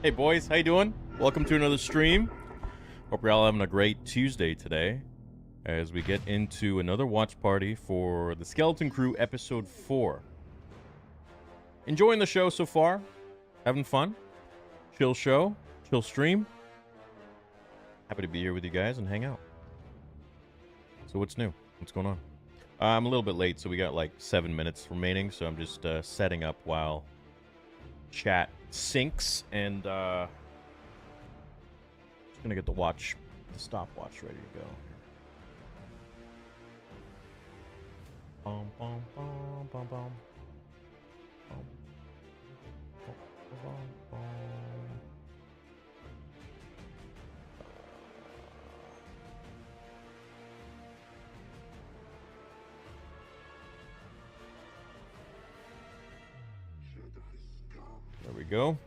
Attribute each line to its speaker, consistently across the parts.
Speaker 1: Hey boys, how you doing? Welcome to another stream. Hope you're all having a great Tuesday today as we get into another watch party for the Skeleton Crew episode 4. Enjoying the show so far? Having fun? Chill show? Chill stream? Happy to be here with you guys and hang out. So what's new? What's going on? I'm a little bit late, so we got like 7 minutes remaining, so I'm just setting up while chat syncs, and just gonna get the stopwatch ready to go. Bum, bum, bum, bum, bum. Bum, bum, bum, bum. There we go.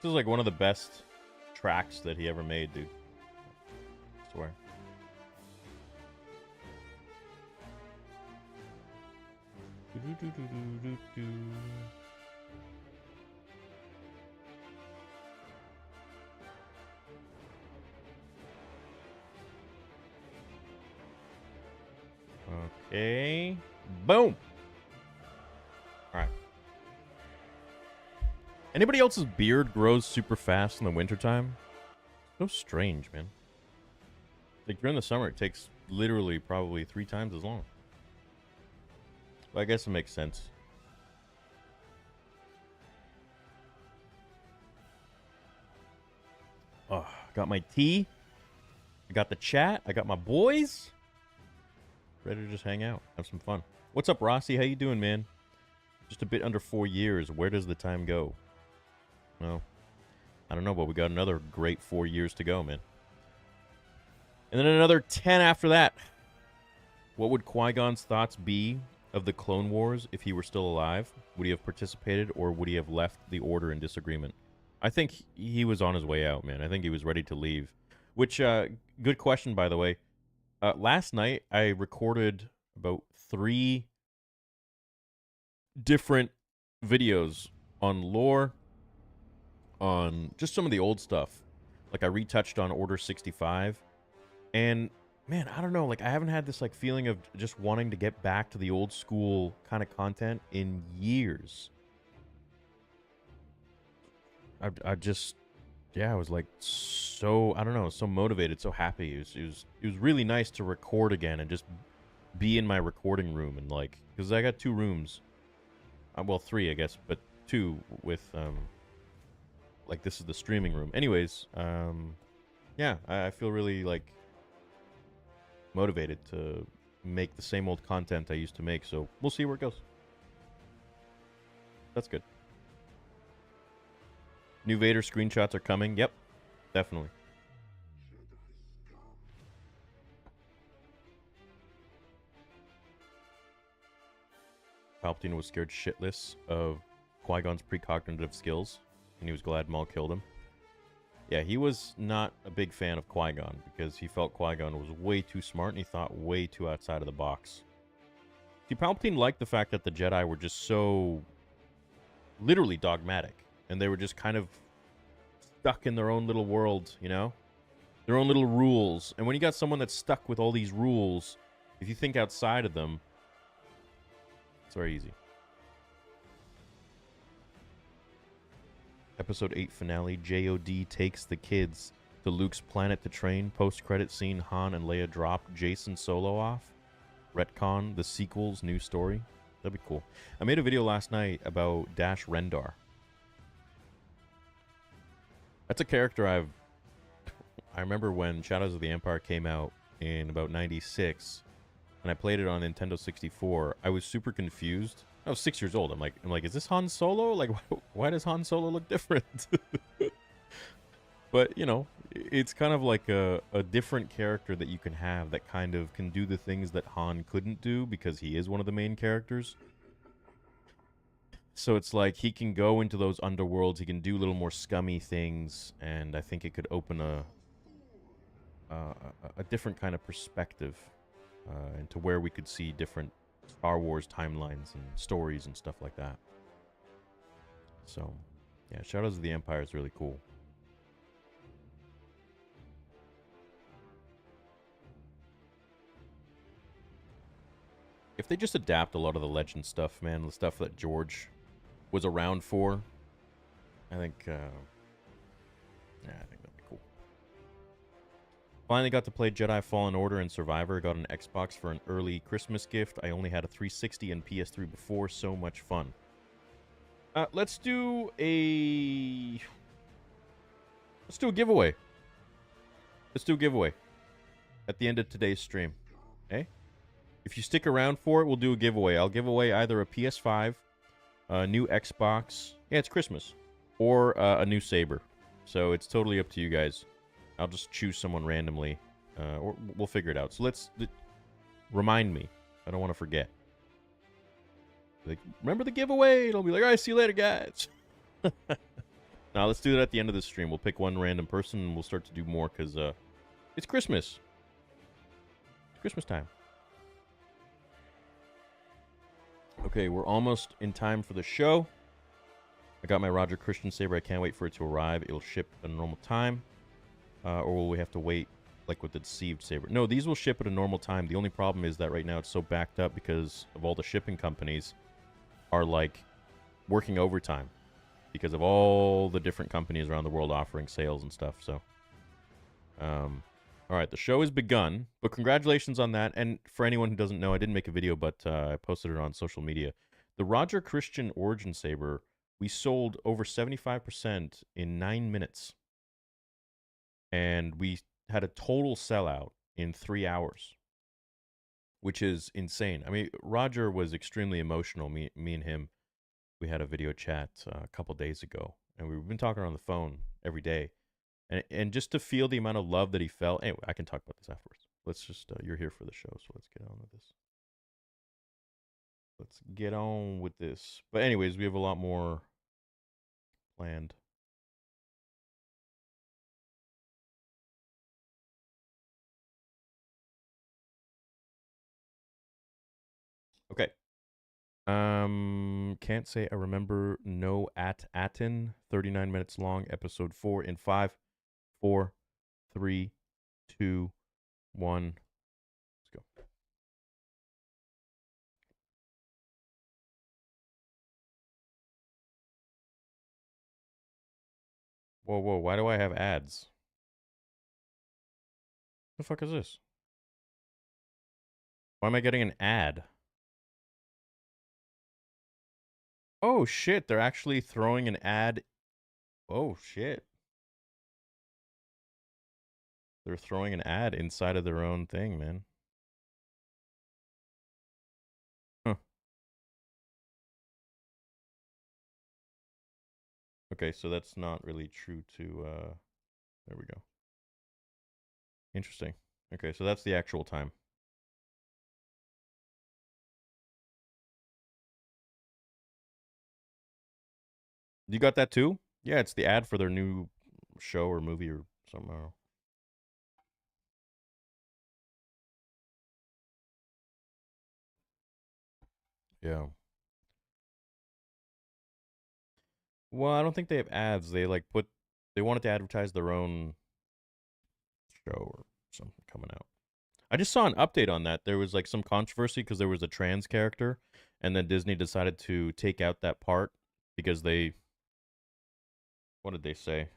Speaker 1: This is like one of the best tracks that he ever made, dude. I swear. Okay. Boom. Alright. Anybody else's beard grows super fast in the wintertime? So strange, man. Like during the summer, it takes literally probably 3 times as long. Well, I guess it makes sense. Oh, got my tea. I got the chat. I got my boys. Ready to just hang out. Have some fun. What's up, Rossi? How you doing, man? Just a bit under 4 years. Where does the time go? Well, I don't know, but we got another great 4 years to go, man. And then another 10 after that. What would Qui-Gon's thoughts be of the Clone Wars if he were still alive? Would he have participated, or would he have left the Order in disagreement? I think he was on his way out, man. I think he was ready to leave. Which, good question, by the way. Last night, I recorded about 3 different videos on lore, on just some of the old stuff. Like I retouched on Order 65, and man, I don't know, like I haven't had this like feeling of just wanting to get back to the old school kind of content in years. I just, yeah, I was like so, I don't know, so motivated, so happy. It was really nice to record again and just be in my recording room, and like, because I got 2 rooms. Well, 3, I guess, but 2 with, like, this is the streaming room. Anyways, yeah, I feel really, like, motivated to make the same old content I used to make, so we'll see where it goes. That's good. New Vader screenshots are coming. Yep, definitely. Palpatine was scared shitless of Qui-Gon's precognitive skills, and he was glad Maul killed him. Yeah, he was not a big fan of Qui-Gon because he felt Qui-Gon was way too smart and he thought way too outside of the box. See, Palpatine liked the fact that the Jedi were just so literally dogmatic, and they were just kind of stuck in their own little world, you know? Their own little rules. And when you got someone that's stuck with all these rules, if you think outside of them, it's very easy. Episode 8 finale. JOD takes the kids to Luke's planet to train. Post-credit scene, Han and Leia drop Jason Solo off. Retcon, the sequel's new story. That'd be cool. I made a video last night about Dash Rendar. That's a character I remember when Shadows of the Empire came out in about 96, and I played it on Nintendo 64. I was super confused. I was 6 years old. I'm like, is this Han Solo? Like, why does Han Solo look different? But, you know, it's kind of like a different character that you can have that kind of can do the things that Han couldn't do because he is one of the main characters. So it's like he can go into those underworlds, he can do little more scummy things, and I think it could open a different kind of perspective into where we could see different Star Wars timelines and stories and stuff like that. So, yeah, Shadows of the Empire is really cool. If they just adapt a lot of the legend stuff, man, the stuff that George was around for, I think, yeah, I think that'd be cool. Finally got to play Jedi Fallen Order and Survivor. Got an Xbox for an early Christmas gift. I only had a 360 and PS3 before. So much fun. Let's do a giveaway. Let's do a giveaway at the end of today's stream. Okay? If you stick around for it, we'll do a giveaway. I'll give away either a PS5, a new Xbox. Yeah, it's Christmas. Or a new saber. So it's totally up to you guys. I'll just choose someone randomly. Or we'll figure it out. So remind me. I don't want to forget. Like, remember the giveaway? It'll be like, all right, see you later, guys. Now, let's do it at the end of the stream. We'll pick one random person, and we'll start to do more, because it's Christmas. It's Christmas time. Okay, we're almost in time for the show. I got my Roger Christian saber. I can't wait for it to arrive. It'll ship at a normal time. Or will we have to wait, like with the deceived saber? No, these will ship at a normal time. The only problem is that right now it's so backed up because of all the shipping companies are, like, working overtime because of all the different companies around the world offering sales and stuff. So, all right, the show has begun, but congratulations on that. And for anyone who doesn't know, I didn't make a video, but I posted it on social media. The Roger Christian Origin Saber, we sold over 75% in 9 minutes. And we had a total sellout in 3 hours, which is insane. I mean, Roger was extremely emotional. Me and him, we had a video chat a couple days ago, and we've been talking on the phone every day. And just to feel the amount of love that he felt. Anyway, I can talk about this afterwards. Let's just, you're here for the show, so let's get on with this. Let's get on with this. But anyways, we have a lot more planned. Okay. Can't say I remember. No at Atin. 39 minutes long. Episode 4 in 5, 4, 3, 2, 1. Let's go. Whoa, whoa. Why do I have ads? The fuck is this? Why am I getting an ad? Oh, shit. They're actually throwing an ad. Oh, shit. They're throwing an ad inside of their own thing, man. Huh. Okay, so that's not really true to, there we go. Interesting. Okay, so that's the actual time. You got that too? Yeah, it's the ad for their new show or movie or something. Yeah. Well, I don't think they have ads. They they wanted to advertise their own show or something coming out. I just saw an update on that. There was like some controversy because there was a trans character, and then Disney decided to take out that part because they. What did they say?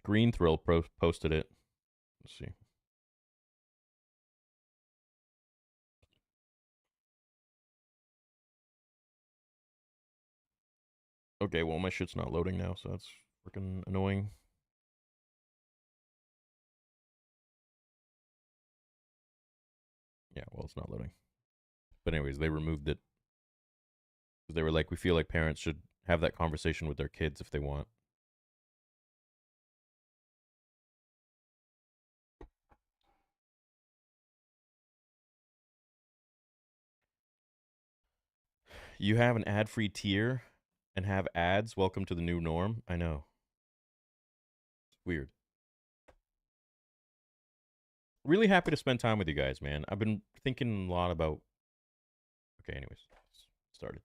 Speaker 1: Green Thrill posted it. Let's see. Okay, well, my shit's not loading now, so that's freaking annoying. Yeah, well, it's not loading. But anyways, they removed it because they were like, we feel like parents should have that conversation with their kids if they want. You have an ad-free tier and have ads. Welcome to the new norm. I know. It's weird. Really happy to spend time with you guys, man. I've been thinking a lot about. Okay, anyways, started.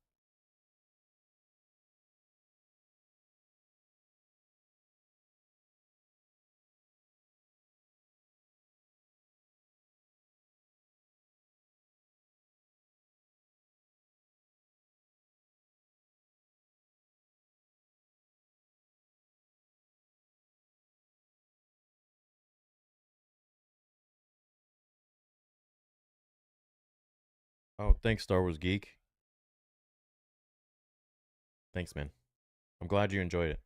Speaker 1: Oh, thanks, Star Wars Geek. Thanks, man. I'm glad you enjoyed it.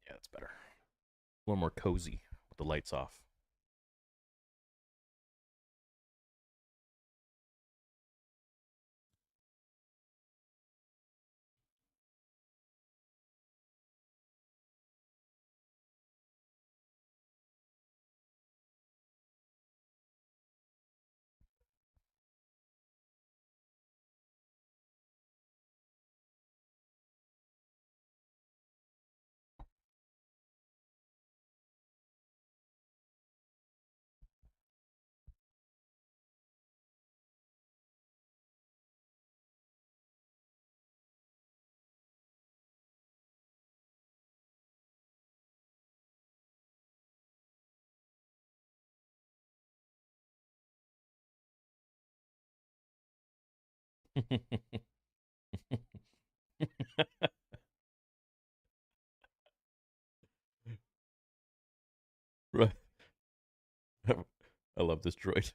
Speaker 1: Yeah, that's better. A little more cozy with the lights off. Right. I love this droid.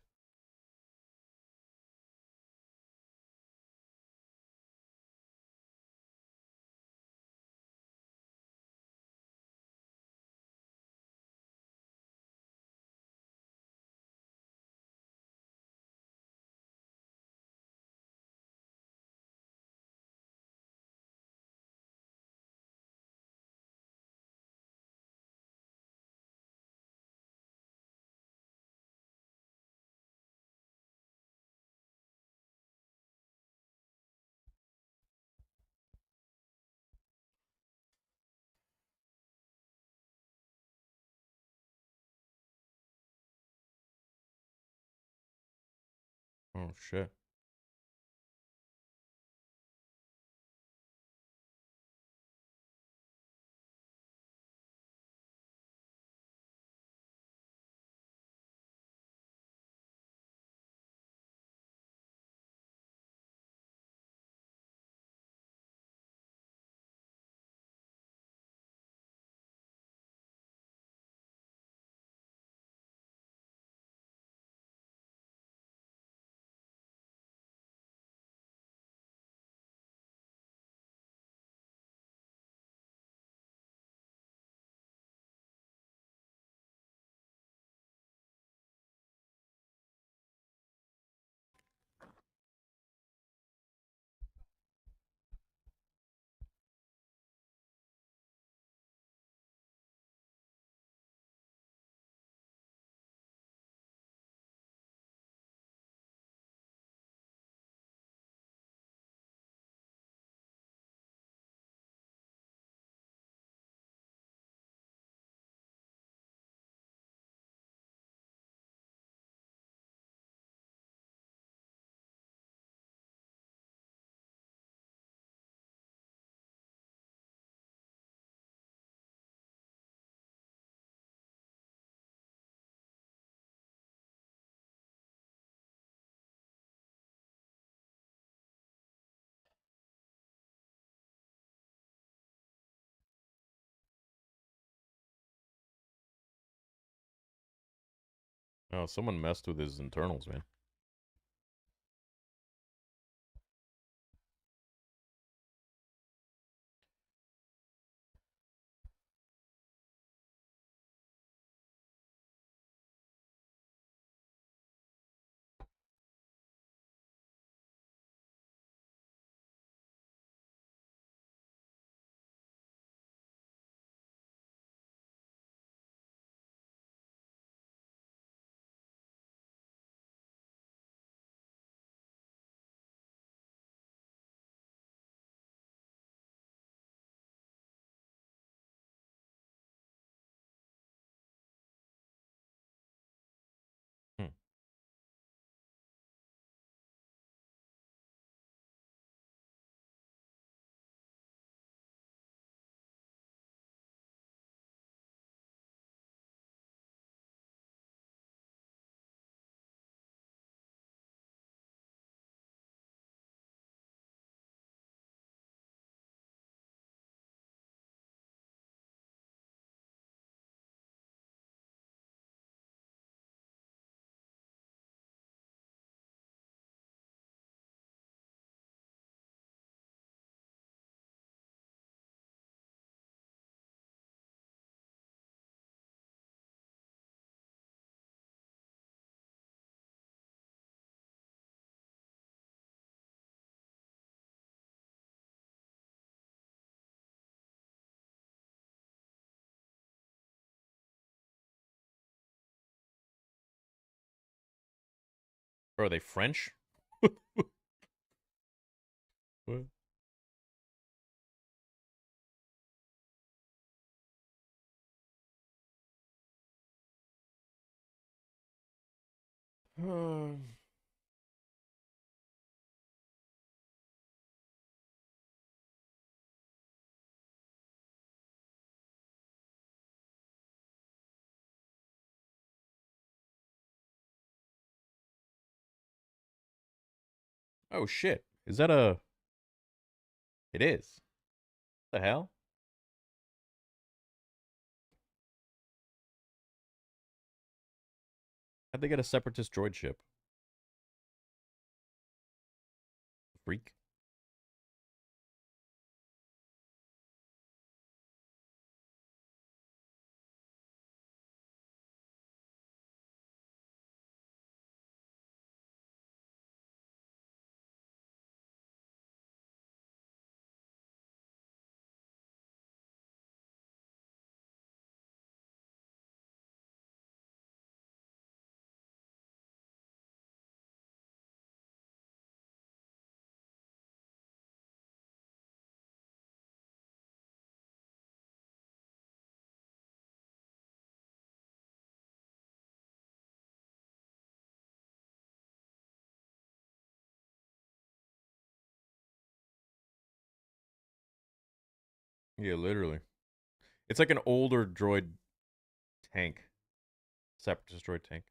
Speaker 1: Oh shit. Oh, someone messed with his internals, man. Hmm. Bro, are they French? What? Oh shit! Is that a? It is. What the hell? How'd they get a separatist droid ship? Freak. Yeah, literally. It's like an older droid tank. Separatist droid tank.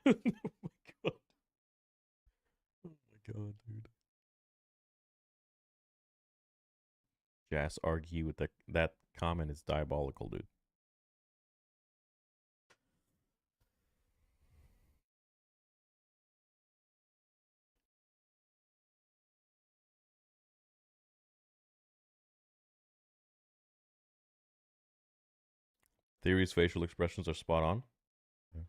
Speaker 1: Oh my god. Oh my god, dude. Jas argue with that comment is diabolical, dude. Theory's facial expressions are spot on. Yeah.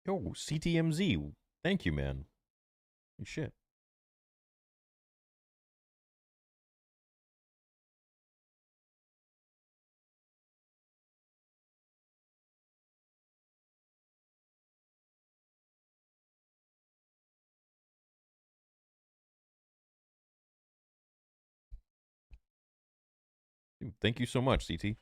Speaker 1: Yo, CTMZ. Thank you, man. Shit. Dude, thank you so much, CT.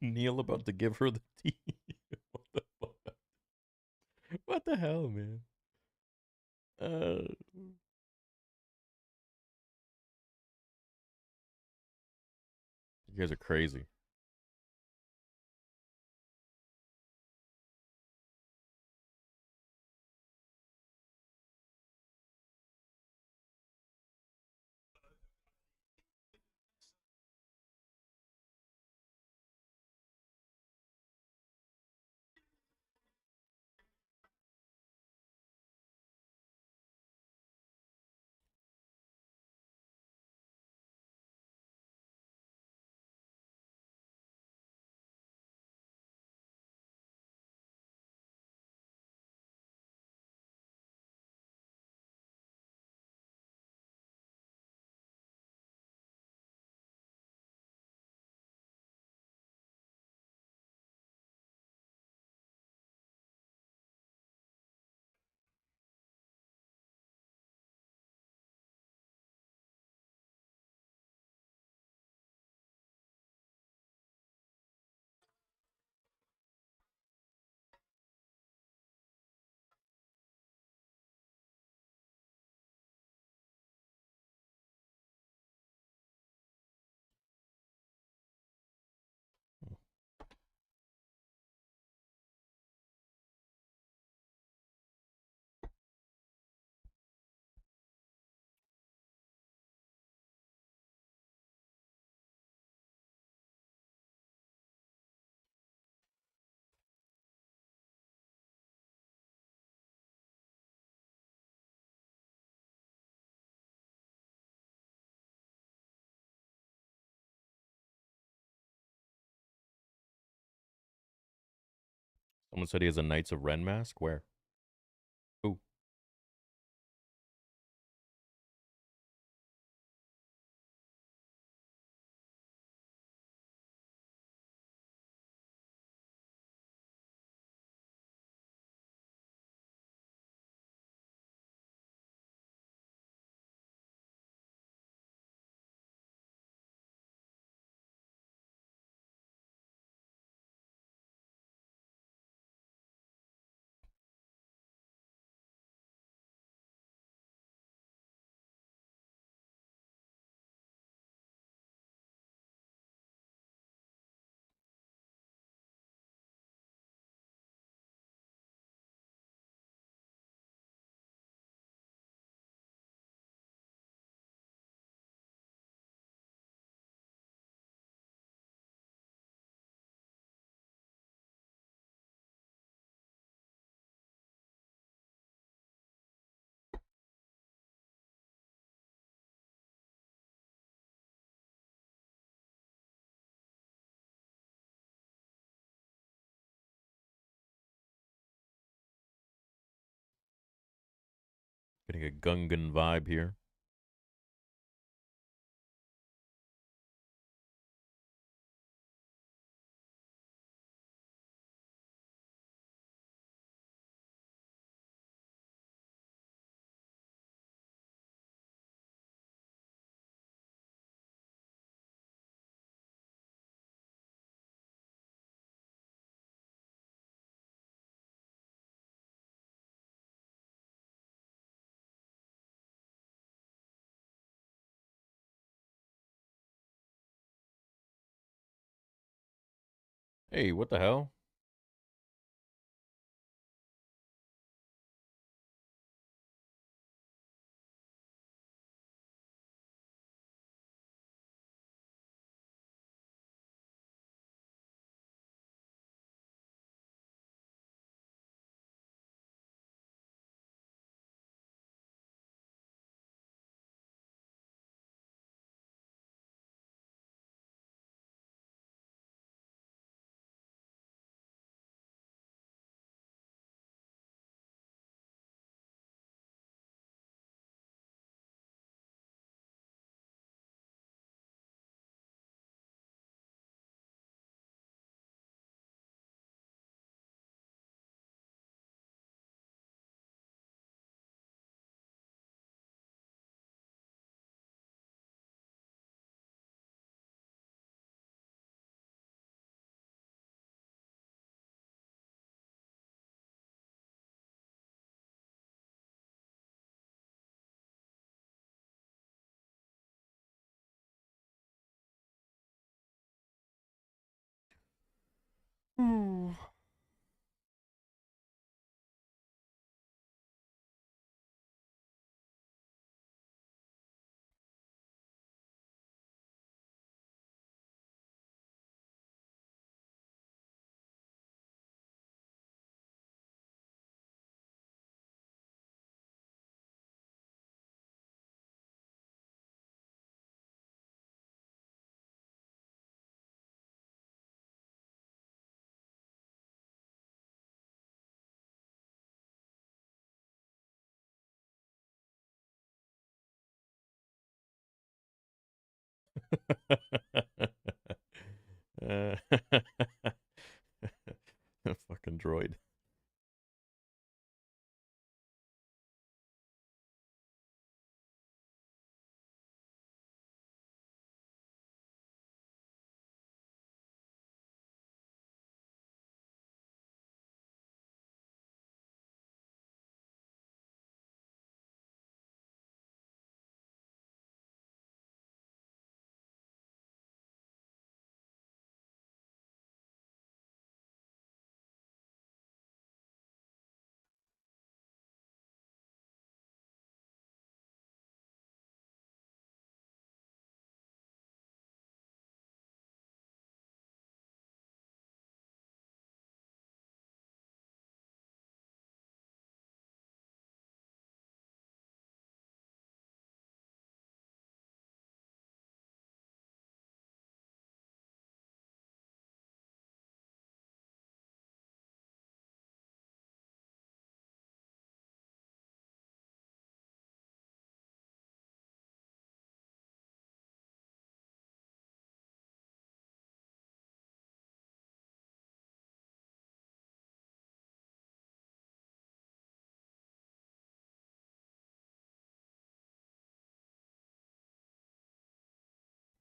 Speaker 1: Neil about to give her the tea. What the fuck? What the hell, man? Uh, you guys are crazy. Someone said he has a Knights of Ren mask. Where? Who? Getting a Gungan vibe here. Hey, what the hell? Fucking droid.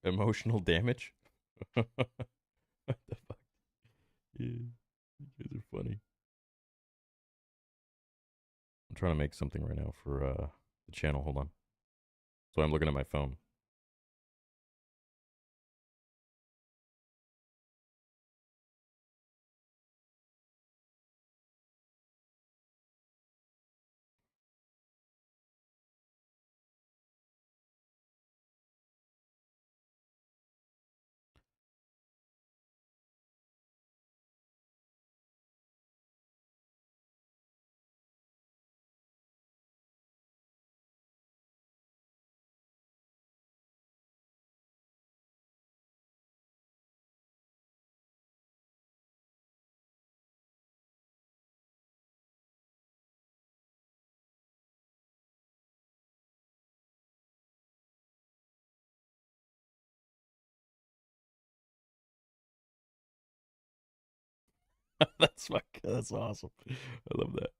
Speaker 1: Emotional damage? What the fuck? Yeah, you guys are funny. I'm trying to make something right now for the channel. Hold on. So I'm looking at my phone. That's awesome. I love that.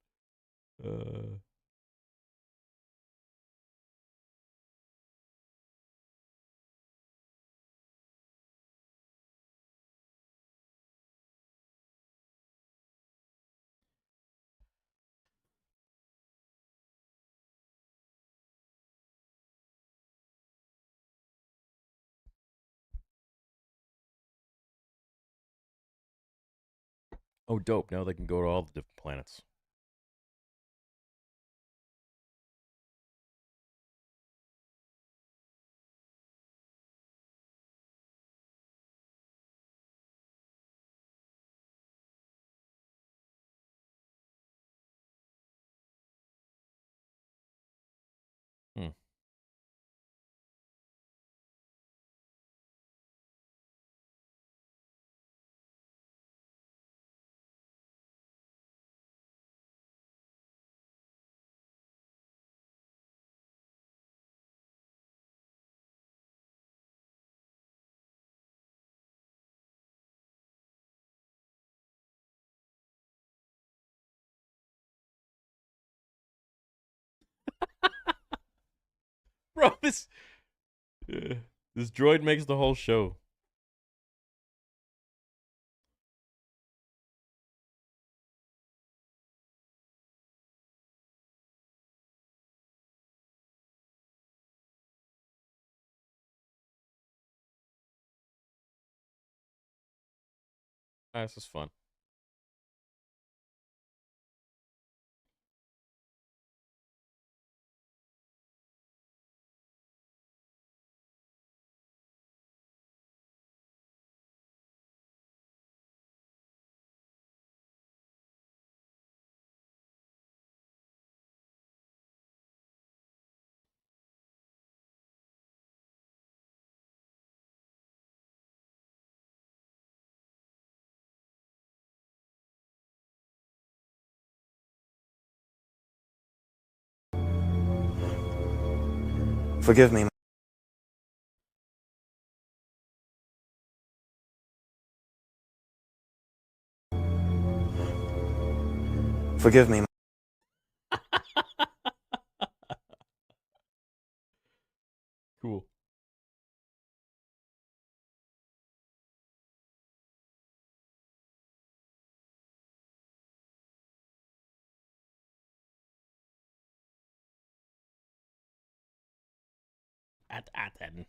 Speaker 1: Oh, dope. Now they can go to all the different planets. Hmm. Bro, uh, this droid makes the whole show. Ah, this is fun.
Speaker 2: Forgive me. Forgive me.
Speaker 1: Cool. At then.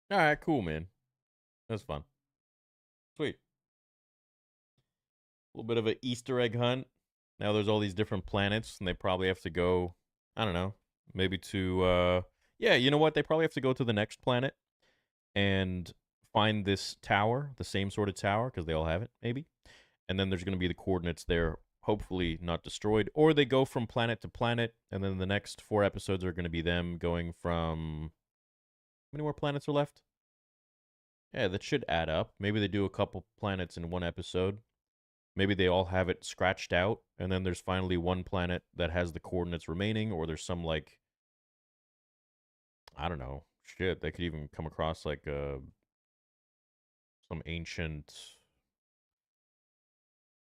Speaker 1: All right, cool, man. That's fun. Sweet. A little bit of an Easter egg hunt. Now there's all these different planets, and they probably have to go. I don't know, maybe to. Yeah, you know what? They probably have to go to the next planet and find this tower, the same sort of tower, because they all have it, maybe. And then there's going to be the coordinates there, hopefully not destroyed. Or they go from planet to planet, and then the next 4 episodes are going to be them going from. How many more planets are left? Yeah, that should add up. Maybe they do a couple planets in one episode. Maybe they all have it scratched out, and then there's finally one planet that has the coordinates remaining, or there's some, like, I don't know, shit. They could even come across like some ancient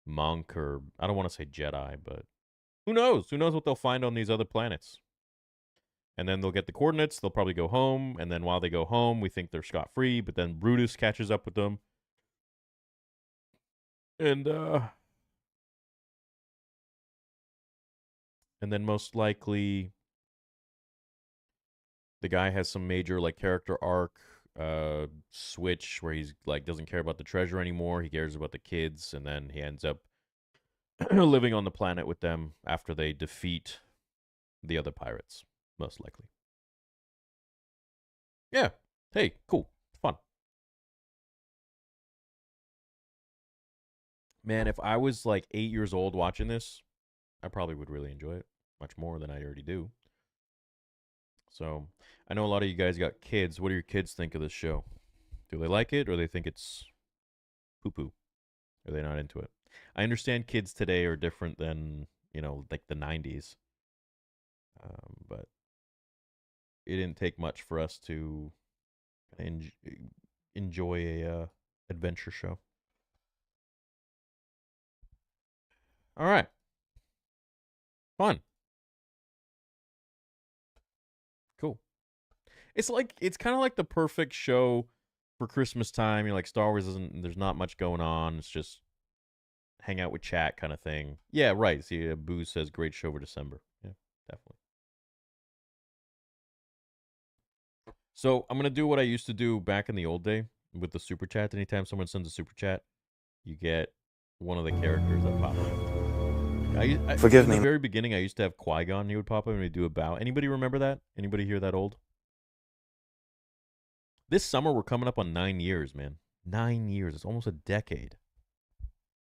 Speaker 1: monk, or I don't want to say Jedi, but who knows? Who knows what they'll find on these other planets? And then they'll get the coordinates. They'll probably go home, and then while they go home, we think they're scot free. But then Brutus catches up with them, and then most likely the guy has some major like character arc switch where he's like doesn't care about the treasure anymore. He cares about the kids, and then he ends up living on the planet with them after they defeat the other pirates, most likely. Yeah. Hey, cool. Fun. Man, if I was like 8 years old watching this, I probably would really enjoy it much more than I already do. So I know a lot of you guys got kids. What do your kids think of this show? Do they like it, or they think it's poo poo? Are they not into it? I understand kids today are different than, like the 90s. But it didn't take much for us to en- enjoy a adventure show. All right. Fun. Cool. It's kind of like the perfect show for Christmas time. You're like Star Wars isn't there's not much going on. It's just hang out with chat kind of thing. Yeah, right. See, Boo says great show for December. Yeah, definitely. So I'm gonna do what I used to do back in the old day with the super chat. Anytime someone sends a super chat, you get one of the characters that pop up.
Speaker 2: Forgive
Speaker 1: In the
Speaker 2: me.
Speaker 1: very beginning, I used to have Qui-Gon. He would pop up and he'd do a bow. Anybody remember that? Anybody hear that old? This summer, we're coming up on 9 years, man. 9 years. It's almost a decade.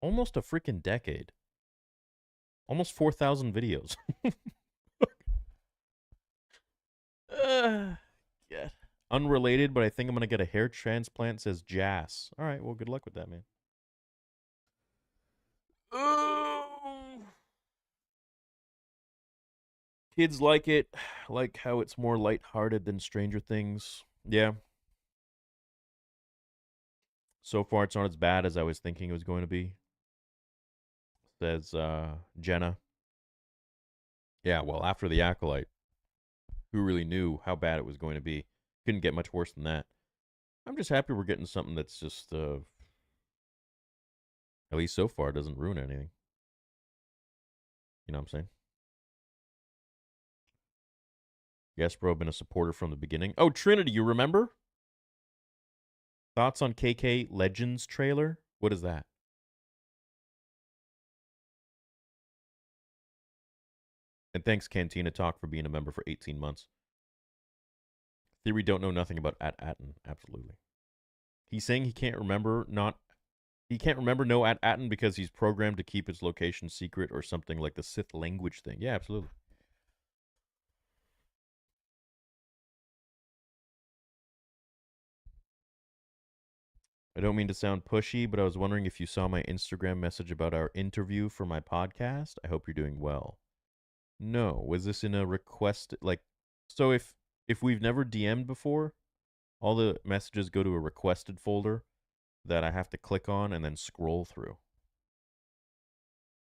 Speaker 1: Almost a freaking decade. Almost 4,000 videos. Yeah. Unrelated, but I think I'm going to get a hair transplant, says Jas. All right, well, good luck with that, man. Kids like it, like how it's more lighthearted than Stranger Things. Yeah. So far, it's not as bad as I was thinking it was going to be, says Jenna. Yeah, well, after The Acolyte, who really knew how bad it was going to be? Couldn't get much worse than that. I'm just happy we're getting something that's just, at least so far, doesn't ruin anything. You know what I'm saying? Yes, bro, been a supporter from the beginning. Oh, Trinity, you remember? Thoughts on KK Legends trailer? What is that? And thanks, Cantina Talk, for being a member for 18 months. Theory don't know nothing about At-Atten. Absolutely. He's saying he can't remember no At-Atten because he's programmed to keep his location secret or something like the Sith language thing. Yeah, absolutely. I don't mean to sound pushy, but I was wondering if you saw my Instagram message about our interview for my podcast. I hope you're doing well. No, was this in a request so if we've never DM'd before, all the messages go to a requested folder that I have to click on and then scroll through.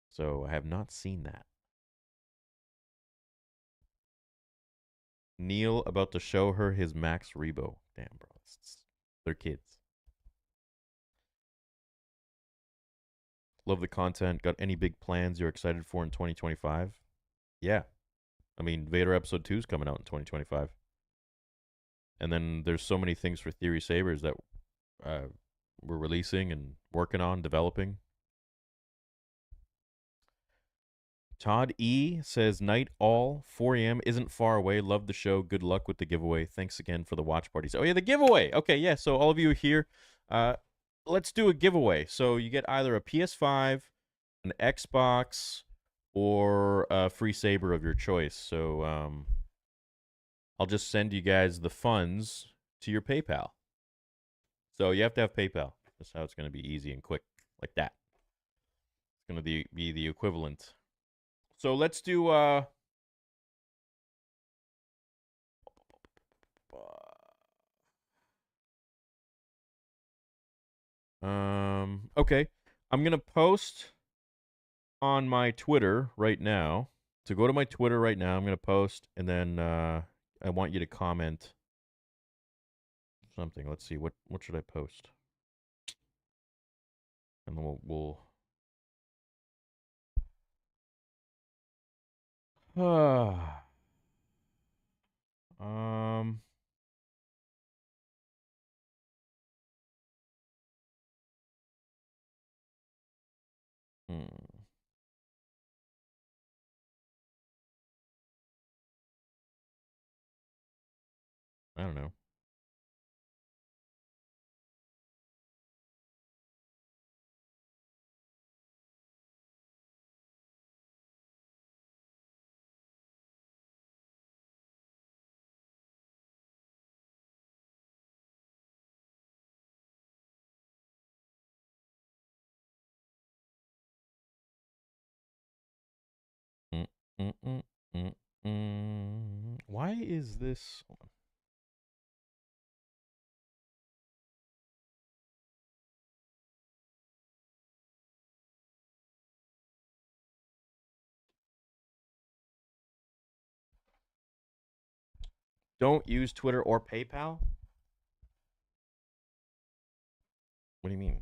Speaker 1: So I have not seen that. Neil about to show her his Max Rebo. Damn, bro. They're kids. Love the content. Got any big plans you're excited for in 2025? Yeah. I mean, Vader Episode 2 is coming out in 2025. And then there's so many things for Theory Sabers that we're releasing and working on, developing. Todd E says, Night all, 4 a.m. isn't far away. Love the show. Good luck with the giveaway. Thanks again for the watch parties. Oh, yeah, the giveaway. Okay, yeah, so all of you here, let's do a giveaway. So you get either a PS5, an Xbox, or a free saber of your choice. So I'll just send you guys the funds to your PayPal. So you have to have PayPal. That's how it's going to be easy and quick, like that. It's going to be the equivalent. So let's do okay. I'm going to post on my Twitter right now. So go to my Twitter right now. I'm going to post and then I want you to comment something. Let's see. What should I post? And then we'll um hmm. I don't know. Mm, mm, mm, mm, Why is this? Don't use Twitter or PayPal? What do you mean?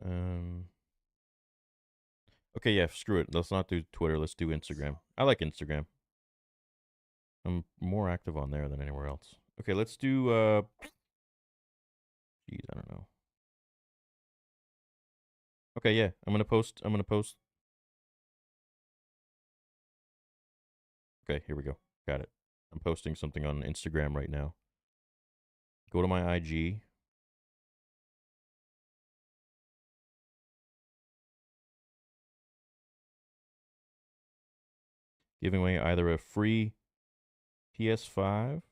Speaker 1: Okay, yeah, screw it. Let's not do Twitter. Let's do Instagram. I like Instagram. I'm more active on there than anywhere else. Okay, let's do geez, I don't know. Okay, yeah. I'm gonna post. Okay, here we go. Got it. I'm posting something on Instagram right now. Go to my IG. Giving away either a free PS5.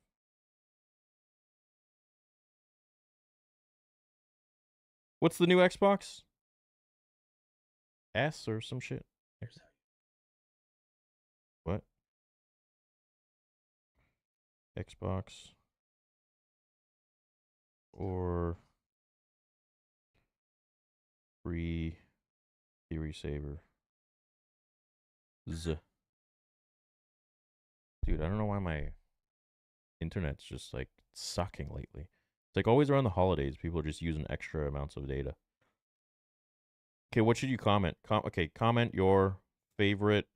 Speaker 1: What's the new Xbox? S or some shit? What? Xbox or free Theory Saver. Z. Dude, I don't know why my internet's just like sucking lately. It's like always around the holidays, people are just using extra amounts of data. Okay, what should you comment? Okay, comment your favorite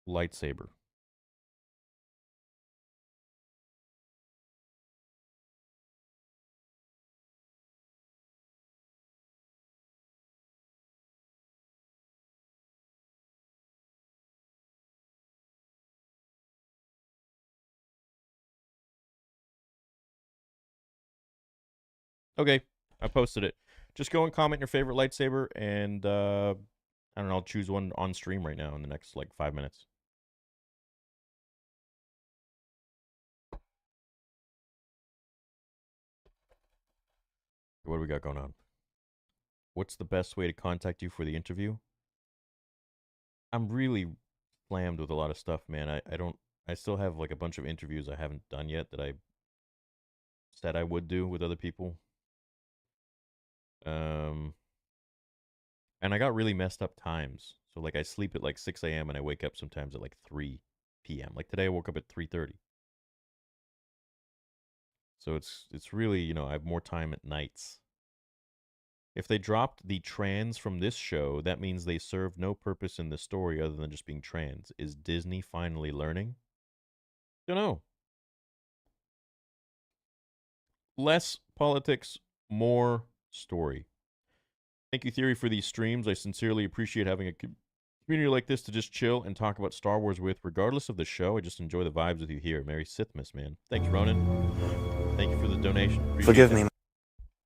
Speaker 1: lightsaber. Okay, I posted it. Just go and comment your favorite lightsaber, and I don't know. I'll choose one on stream right now in the next like 5 minutes. What do we got going on? What's the best way to contact you for the interview? I'm really slammed with a lot of stuff, man. I don't. I still have like a bunch of interviews I haven't done yet that I said I would do with other people. Um, and I got really messed up times. So like I sleep at like 6 a.m. and I wake up sometimes at like 3 p.m. Like today I woke up at 3:30. So it's really, I have more time at nights. If they dropped the trans from this show, that means they serve no purpose in the story other than just being trans. Is Disney finally learning? Don't know. Less politics, more story. Thank you, Theory, for these streams. I sincerely appreciate having a community like this to just chill and talk about Star Wars with. Regardless of the show, I just enjoy the vibes with you here. Merry Sithmas, man. Thanks, Ronan. Thank you for the donation. Appreciate
Speaker 2: Forgive
Speaker 1: that.
Speaker 2: me.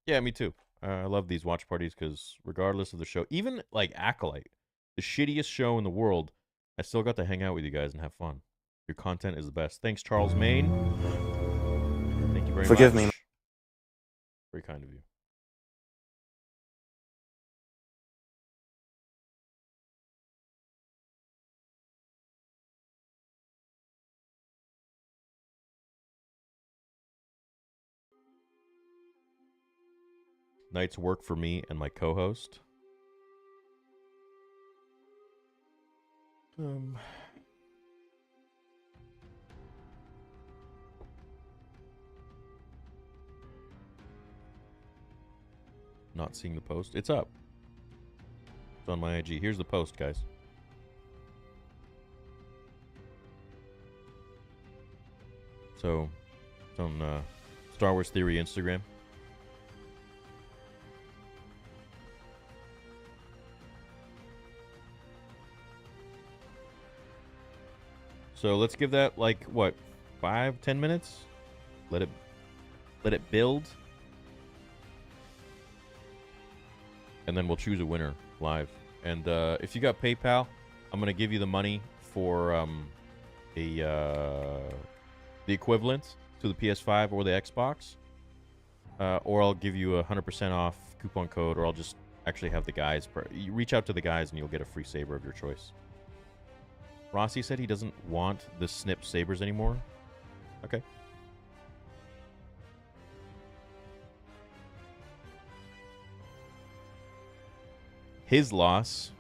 Speaker 1: Yeah, me too. I love these watch parties because regardless of the show, even like Acolyte, the shittiest show in the world, I still got to hang out with you guys and have fun. Your content is the best. Thanks, Charles Maine. Thank you very
Speaker 2: Forgive
Speaker 1: much.
Speaker 2: me.
Speaker 1: Very kind of you. Night's work for me and my co-host. Not seeing the post. It's up. It's on my IG. Here's the post, guys. So, it's on Star Wars Theory Instagram. So let's give that like what, 5-10 minutes. Let it build, and then we'll choose a winner live. And if you got PayPal, I'm gonna give you the money for the equivalent to the PS5 or the Xbox, or I'll give you 100% off coupon code, or I'll just actually have the guys. You reach out to the guys, and you'll get a free saber of your choice. Rossi said he doesn't want the snip sabers anymore. Okay. His loss.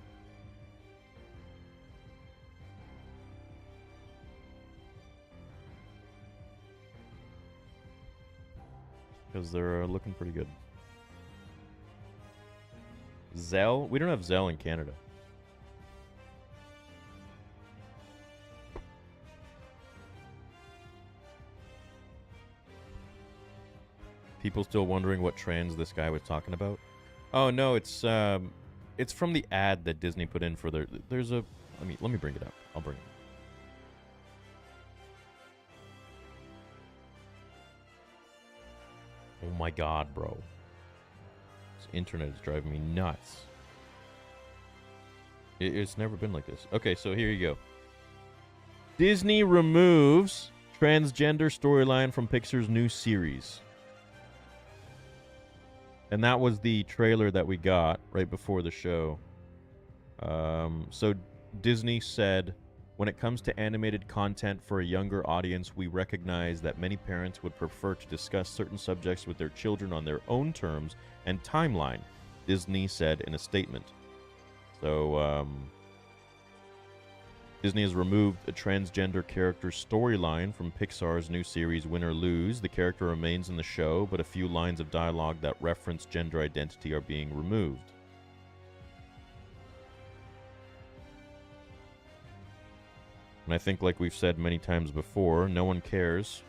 Speaker 1: Because they're looking pretty good. Zell? We don't have Zell in Canada. People still wondering what trans this guy was talking about? Oh no, it's from the ad that Disney put in for their. There's a. Let me bring it up. I'll bring it. Oh my god, bro. This internet is driving me nuts. It's never been like this. Okay, so here you go. Disney removes transgender storyline from Pixar's new series. And that was the trailer that we got right before the show. So Disney said, when it comes to animated content for a younger audience, we recognize that many parents would prefer to discuss certain subjects with their children on their own terms and timeline, Disney said in a statement. So, Disney has removed a transgender character storyline from Pixar's new series, Win or Lose. The character remains in the show, but a few lines of dialogue that reference gender identity are being removed. And I think, like we've said many times before, no one cares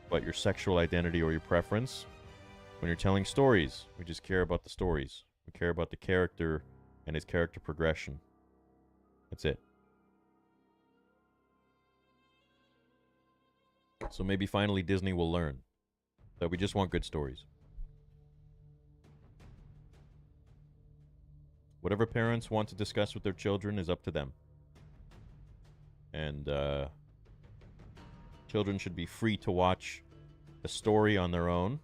Speaker 1: about your sexual identity or your preference when you're telling stories. We just care about the stories. We care about the character and his character progression. That's it. So maybe finally Disney will learn that we just want good stories. Whatever parents want to discuss with their children is up to them. And children should be free to watch a story on their own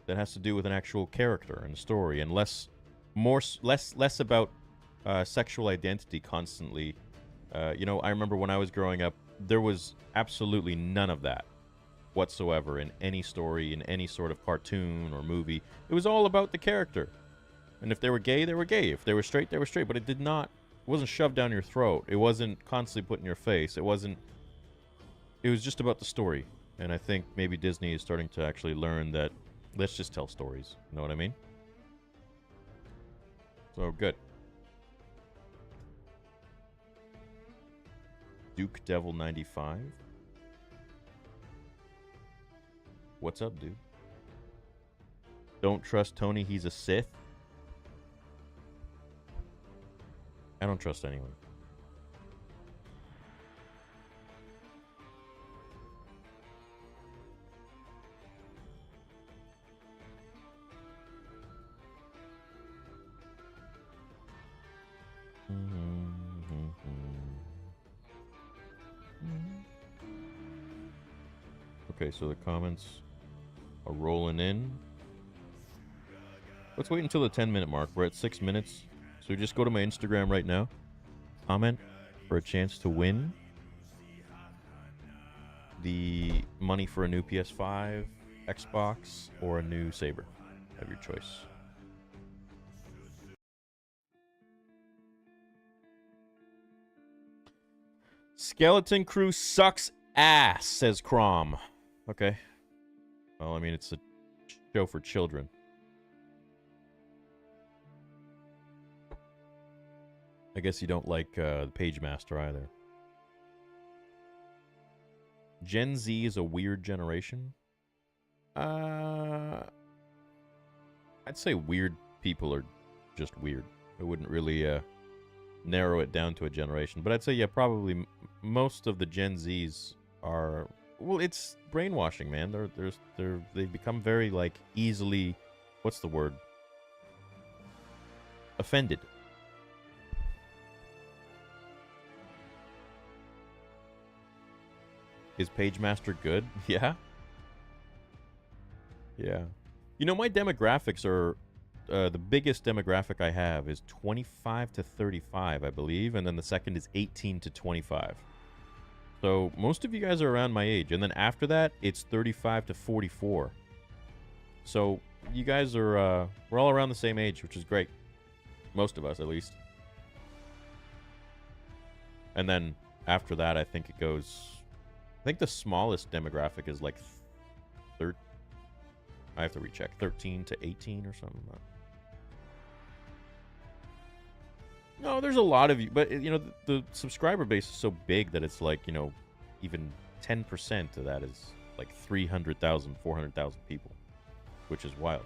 Speaker 1: that has to do with an actual character and story, and less about sexual identity constantly. I remember when I was growing up, there was absolutely none of that whatsoever in any story, in any sort of cartoon or movie. It was all about the character. And if they were gay, they were gay. If they were straight, they were straight. But it wasn't shoved down your throat. It wasn't constantly put in your face. It was just about the story. And I think maybe Disney is starting to actually learn that let's just tell stories. You know what I mean? So, good. Duke Devil 95. What's up, dude? Don't trust Tony, he's a Sith. I don't trust anyone. Okay, so the comments are rolling in. Let's wait until the 10-minute mark. We're at 6 minutes. So just go to my Instagram right now. Comment for a chance to win the money for a new PS5, Xbox, or a new Saber. Have your choice. Skeleton Crew sucks ass, says Crom. Okay. Well, I mean, it's a show for children. I guess you don't like the Page Master either. Gen Z is a weird generation. I'd say weird people are just weird. I wouldn't really narrow it down to a generation. But I'd say, yeah, probably most of the Gen Zs are... Well, it's brainwashing, man. They've become very, like, easily... What's the word? Offended. Is Page Master good? Yeah. Yeah. You know, my demographics are... the biggest demographic I have is 25 to 35, I believe. And then the second is 18 to 25. So most of you guys are around my age. And then after that, it's 35 to 44. So you guys are... we're all around the same age, which is great. Most of us, at least. And then after that, I think it goes... I think the smallest demographic is like... I have to recheck. 13 to 18 or something. No, there's a lot of you, but you know the subscriber base is so big that it's like, you know, even 10% of that is like 300,000, 400,000 people, which is wild.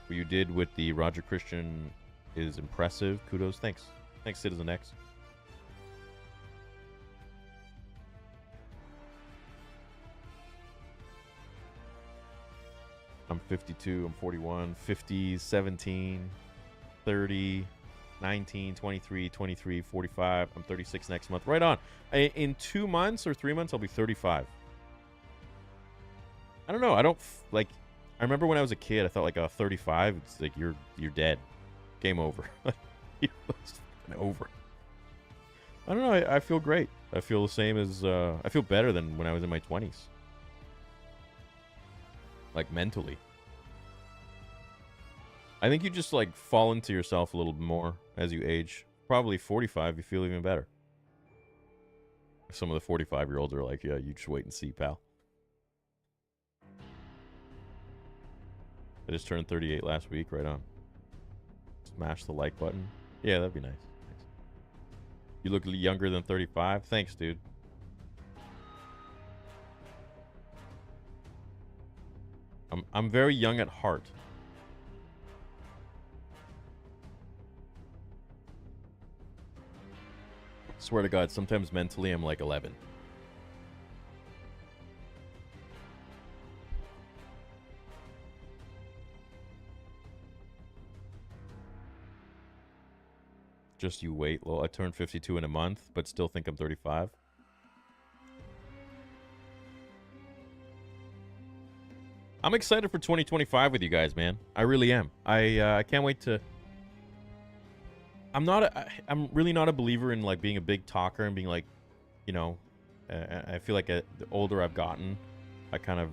Speaker 1: What you did with the Roger Christian is impressive. Kudos. Thanks. Thanks, Citizen X. I'm 52, I'm 41, 50, 17, 30, 19, 23, 23, 45. I'm 36 next month. Right on. In 2 months or 3 months, I'll be 35. I don't know. I don't like. I remember when I was a kid, I thought like 35. It's like you're dead, game over. It's over. I don't know. I feel great. I feel the same as I feel better than when I was in my 20s. Like mentally. I think you just like fall into yourself a little more as you age. Probably 45, you feel even better. Some of the 45-year-olds are like, yeah, you just wait and see, pal. I just turned 38 last week, right on. Smash the like button. Yeah, that'd be nice. Thanks. You look younger than 35. Thanks, dude. I'm very young at heart. Swear to God, sometimes mentally I'm like 11. Just you wait. Well, I turned 52 in a month, but still think I'm 35. I'm excited for 2025 with you guys, man. I really am. I can't wait to... I'm really not a believer in like being a big talker and being like, you know, I feel like the older I've gotten, I kind of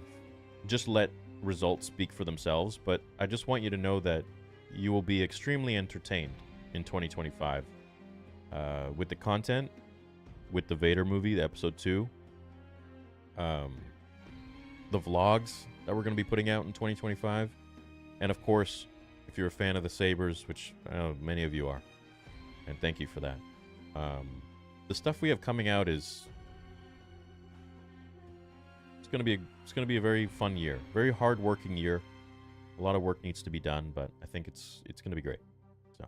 Speaker 1: just let results speak for themselves. But I just want you to know that you will be extremely entertained in 2025 with the content, with the Vader movie, the episode 2, the vlogs that we're going to be putting out in 2025, and of course, if you're a fan of the Sabres, which I know many of you are, and thank you for that. The stuff we have coming out is it's going to be a very fun year, very hard-working year. A lot of work needs to be done, but I think it's going to be great. So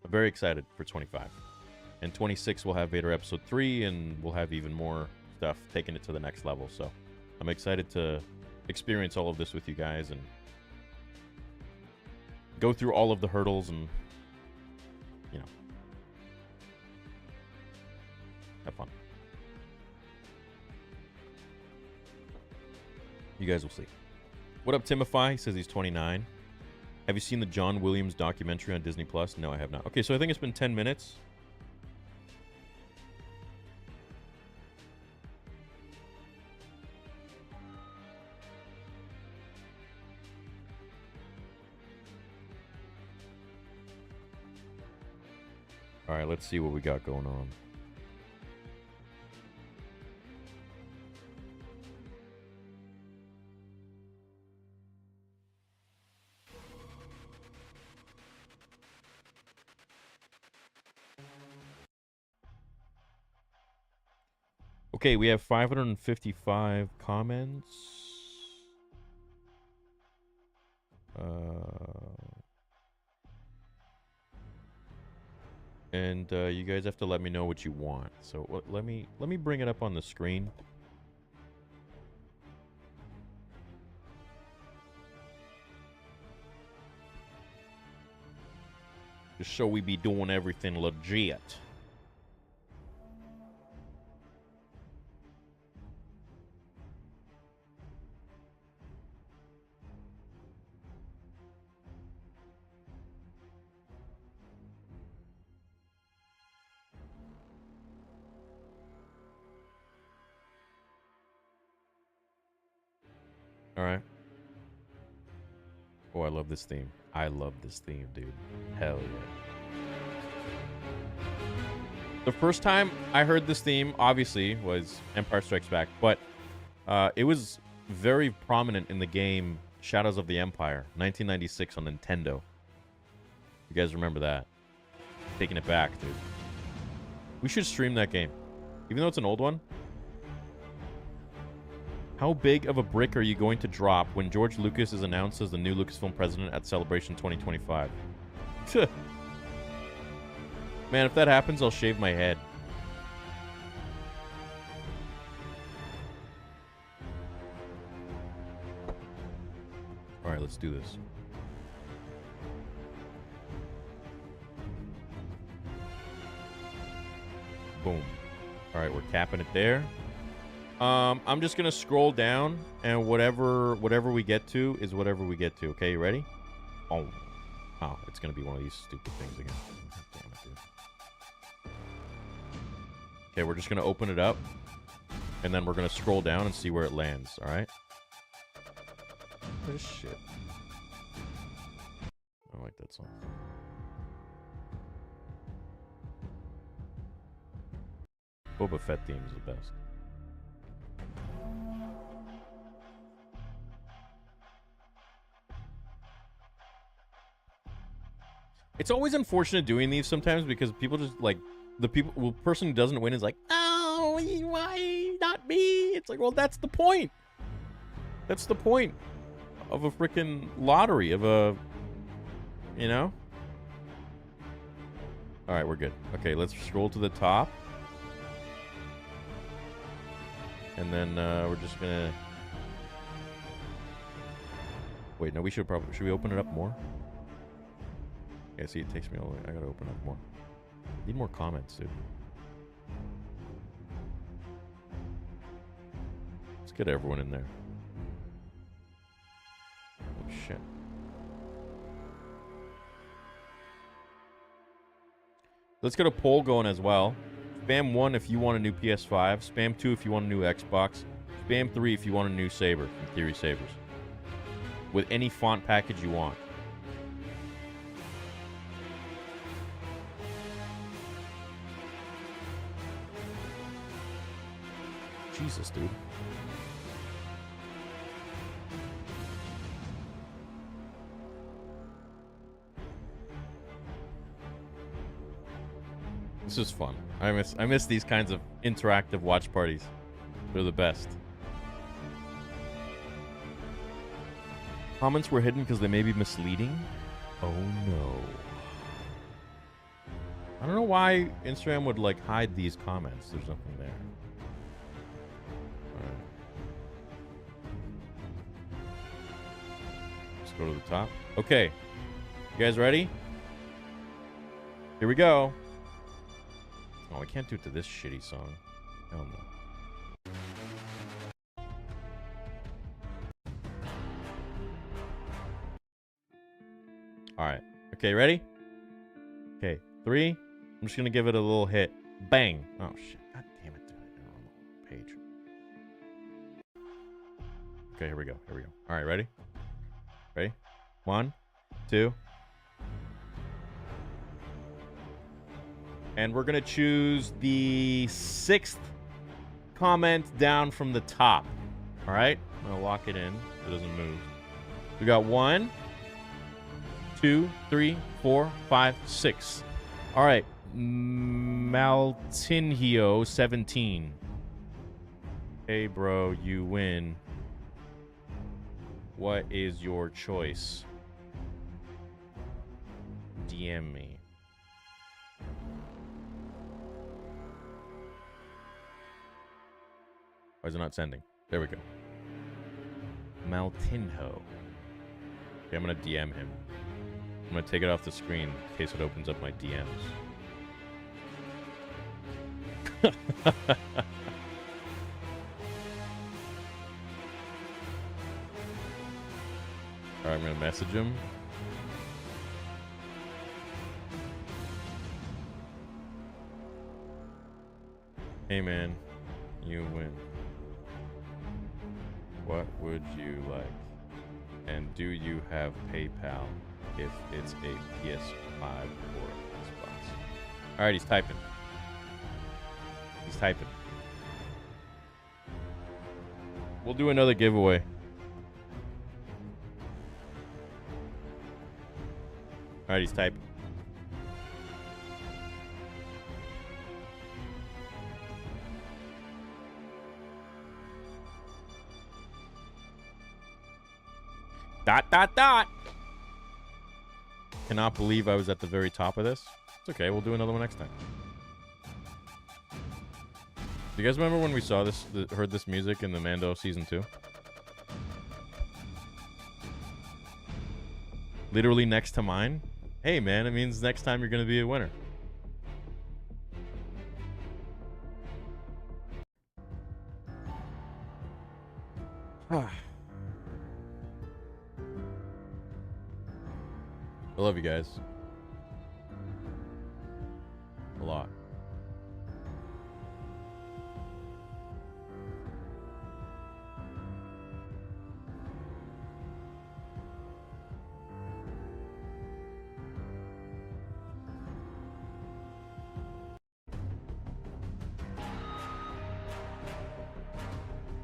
Speaker 1: I'm very excited for 25, and 26 we'll have Vader episode 3, and we'll have even more stuff taking it to the next level. So I'm excited to experience all of this with you guys and go through all of the hurdles and, you know, have fun. You guys will see. What up, Timify? He says he's 29. Have you seen the John Williams documentary on Disney Plus? No, I have not. Okay, so I think it's been 10 minutes. All right, let's see what we got going on. Okay, we have 555 comments. And you guys have to let me know what you want. So let me bring it up on the screen. Just so we be doing everything legit. All right. Oh, I love this theme. I love this theme, dude. Hell yeah. The first time I heard this theme, obviously, was Empire Strikes Back, but it was very prominent in the game Shadows of the Empire, 1996 on Nintendo. You guys remember that? Taking it back, dude. We should stream that game. Even though it's an old one. How big of a brick are you going to drop when George Lucas is announced as the new Lucasfilm president at Celebration 2025? Man, if that happens, I'll shave my head. All right, let's do this. Boom. All right, we're capping it there. I'm just gonna scroll down, and whatever we get to is whatever we get to. Okay, you ready? Oh, it's gonna be one of these stupid things again. Damn it, dude. Okay, we're just gonna open it up, and then we're gonna scroll down and see where it lands. All right. This shit. I like that song. Boba Fett theme is the best. It's always unfortunate doing these sometimes because people just like the person who doesn't win is like, oh, why not me? It's like, well, that's the point. That's the point of a freaking lottery of a, you know. All right, we're good. Okay, let's scroll to the top, and then we're just gonna wait. No, we should we open it up more? Yeah, see, it takes me all the way. I gotta open up more. Need more comments, dude. Let's get everyone in there. Oh, shit. Let's get a poll going as well. Spam 1 if you want a new PS5. Spam 2 if you want a new Xbox. Spam 3 if you want a new saber from Theory Sabers. With any font package you want. Jesus, dude. This is fun. I miss these kinds of interactive watch parties. They're the best. Comments were hidden because they may be misleading. Oh no. I don't know why Instagram would like hide these comments. There's nothing there. Go to the top. Okay. You guys ready? Here we go. Oh, I can't do it to this shitty song. Hell no. Alright. Okay, ready? Okay, 3. I'm just gonna give it a little hit. Bang! Oh, shit. God damn it. Dude. On the page. Okay, here we go. Here we go. Alright, ready? Ready? 1, 2. And we're going to choose the 6th comment down from the top. All right? I'm going to lock it in so it doesn't move. We got 1, 2, 3, 4, 5, 6. All right. Maltinhio 17. Hey, bro, you win. What is your choice? DM me. Why is it not sending? There we go. Maltinho. Okay, I'm gonna DM him. I'm gonna take it off the screen in case it opens up my DMs. Alright, I'm gonna message him. Hey man, you win. What would you like? And do you have PayPal if it's a PS5 or Xbox? Alright, he's typing. He's typing. We'll do another giveaway. Alright, he's typing. Dot, dot, dot. Cannot believe I was at the very top of this. It's okay. We'll do another one next time. Do you guys remember when we saw this, heard this music in the Mando Season 2? Literally next to mine. Hey, man, it means next time you're going to be a winner. I love you guys. A lot.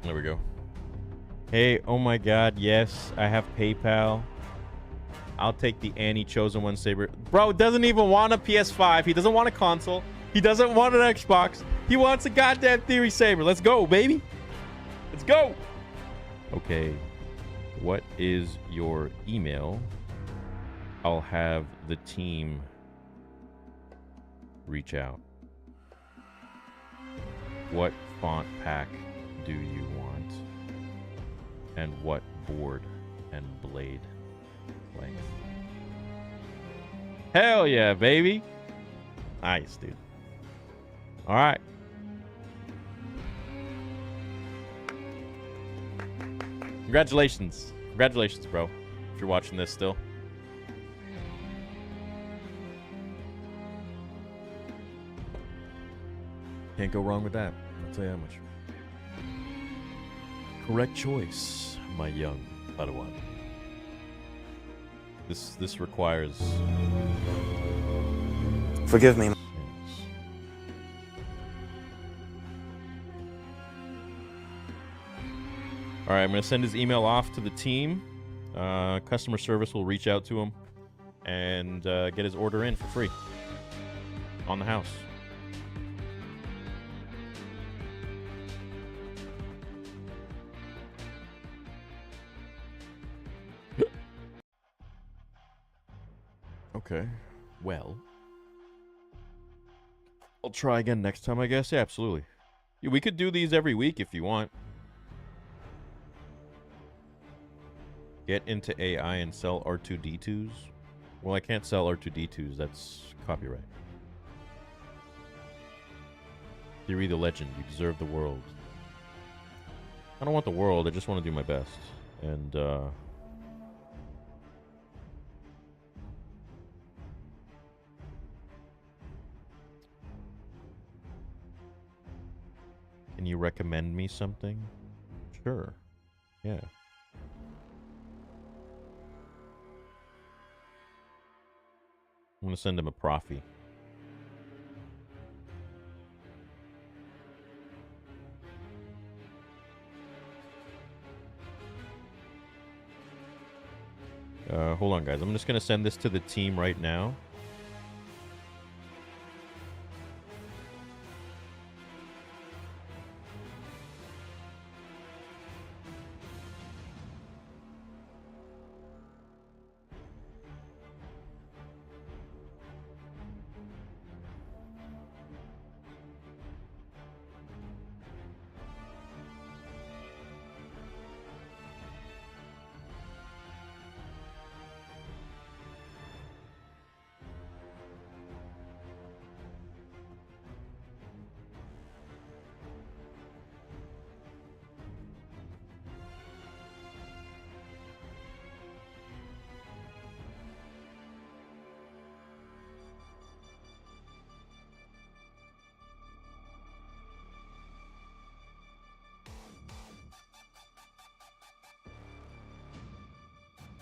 Speaker 1: There we go. Hey, oh my god, yes, I have PayPal. I'll take the Annie Chosen One saber. Bro doesn't even want a PS5. He doesn't want a console. He doesn't want an Xbox. He wants a goddamn Theory saber. Let's go, baby. Let's go. Okay. What is your email? I'll have the team reach out. What font pack do you want? And what board and blade length? Hell yeah, baby. Nice, dude. All right. Congratulations. Congratulations, bro. If you're watching this still. Can't go wrong with that. I'll tell you how much. Correct choice, my young Padawan. This requires...
Speaker 2: Forgive me.
Speaker 1: All right, I'm going to send his email off to the team. Customer service will reach out to him and get his order in for free on the house. Okay, well, I'll try again next time, I guess. Yeah, absolutely. Yeah, we could do these every week if you want. Get into AI and sell R2-D2s? Well, I can't sell R2-D2s. That's copyright. Theory the legend. You deserve the world. I don't want the world. I just want to do my best. And, can you recommend me something? Sure. Yeah. I'm going to send him a prophy. Hold on, guys. I'm just going to send this to the team right now.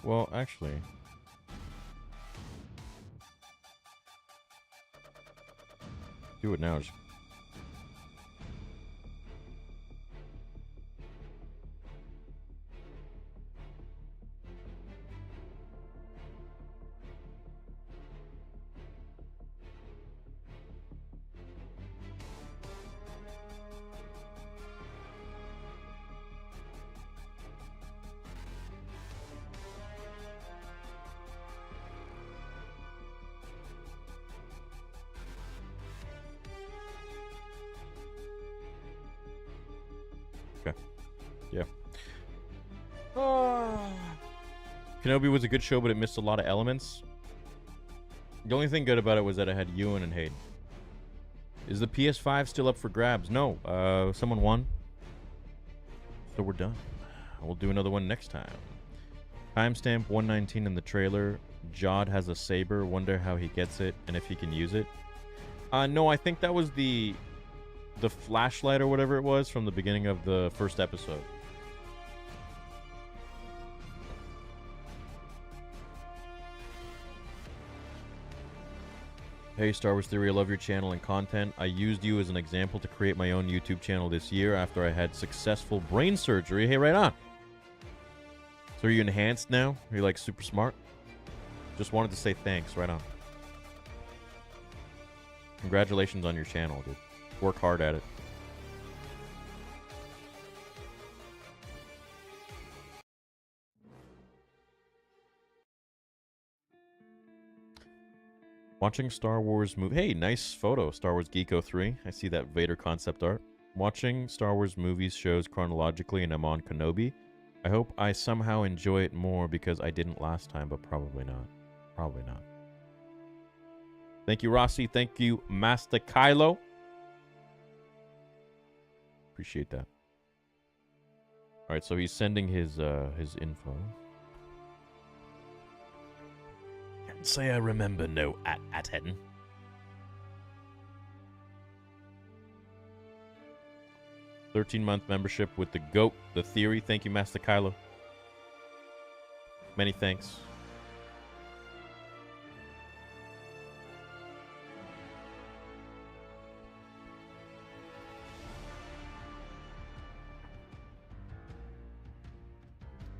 Speaker 1: Well, actually... do it now. Just... Okay. Yeah. Kenobi was a good show, but it missed a lot of elements. The only thing good about it was that it had Ewan and Hayden. Is the PS5 still up for grabs? No. Someone won. So we're done. We'll do another one next time. Timestamp 119 in the trailer. Jod has a saber. Wonder how he gets it and if he can use it. No, I think that was the flashlight or whatever it was from the beginning of the first episode. Hey, Star Wars Theory, I love your channel and content. I used you as an example to create my own YouTube channel this year after I had successful brain surgery. Hey, right on. So are you enhanced now? Are you like super smart? Just wanted to say thanks. Right on. Congratulations on your channel, dude. Work hard at it. Watching Star Wars movie. Hey, nice photo. Star Wars Geeko 3. I see that Vader concept art. Watching Star Wars movies shows chronologically, and I'm on Kenobi. I hope I somehow enjoy it more because I didn't last time, but probably not. Probably not. Thank you, Rossi. Thank you, Master Kylo. Appreciate that. All right, so he's sending his info. Can't say I remember no at Hedden. $13-month membership with the GOAT, the Theory. Thank you, Master Kylo. Many thanks.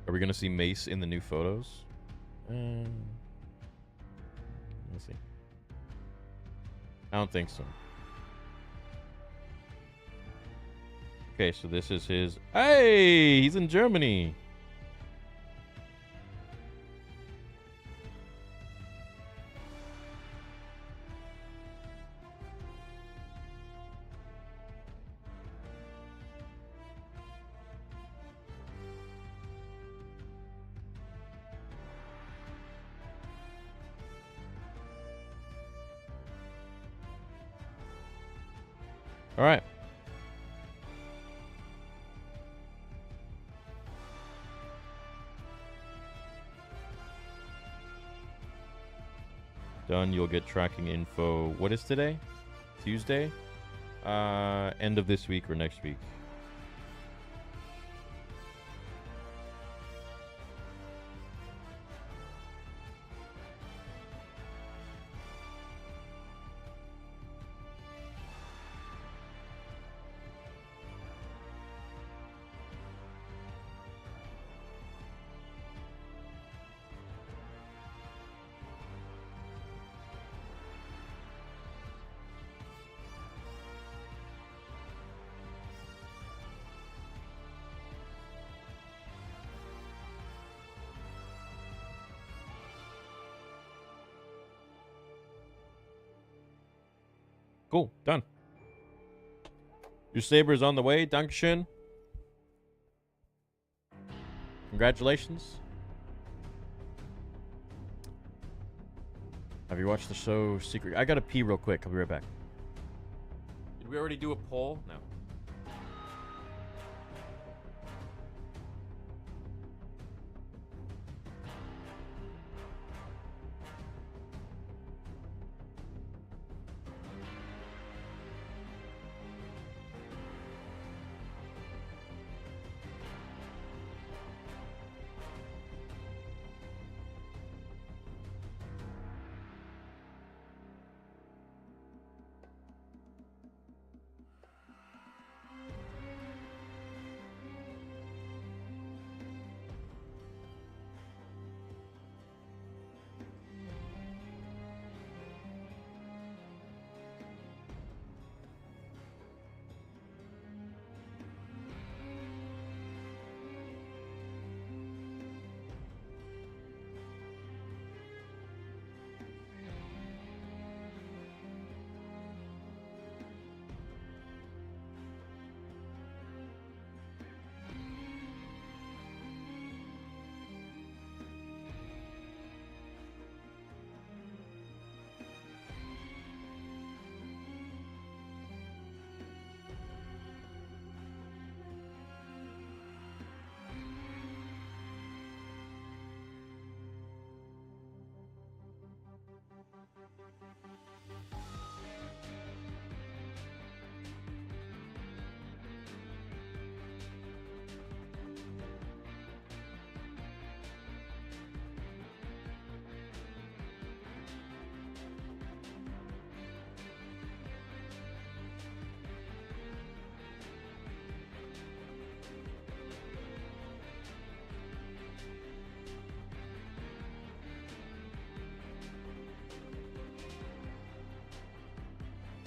Speaker 1: Are we going to see Mace in the new photos? Let's see. I don't think so. Okay, so this is his... Hey! He's in Germany! All right. Done. You'll get tracking info. What is today? Tuesday? End of this week or next week. Cool. Done. Your saber is on the way. Dankeschön. Congratulations. Have you watched the show Secret? I gotta pee real quick. I'll be right back. Did we already do a poll? No.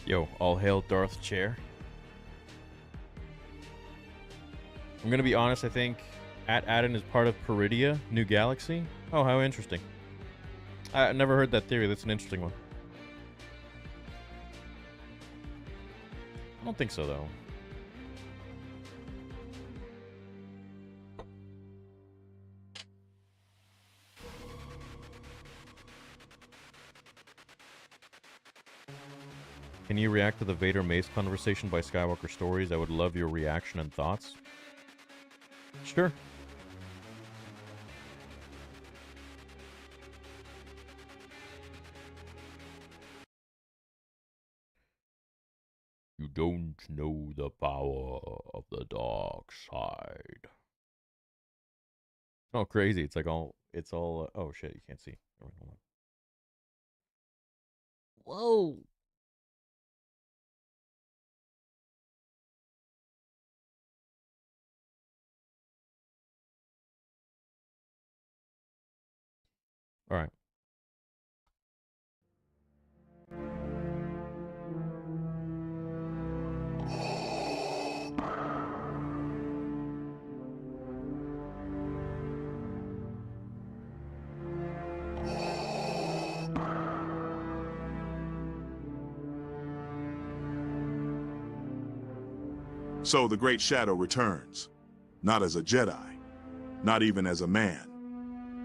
Speaker 1: Yo, all hail Darth chair. I'm gonna be honest, I think Addon is part of Peridia, New Galaxy. Oh, how interesting. I never heard that theory. That's an interesting one. I don't think so, though. Can you react to the Vader Mace conversation by Skywalker Stories? I would love your reaction and thoughts. Sure. You don't know the power of the dark side. Oh, crazy. It's like it's all, oh shit, you can't see. Hold on. Whoa. All right.
Speaker 2: So the Great Shadow returns, not as a Jedi, not even as a man,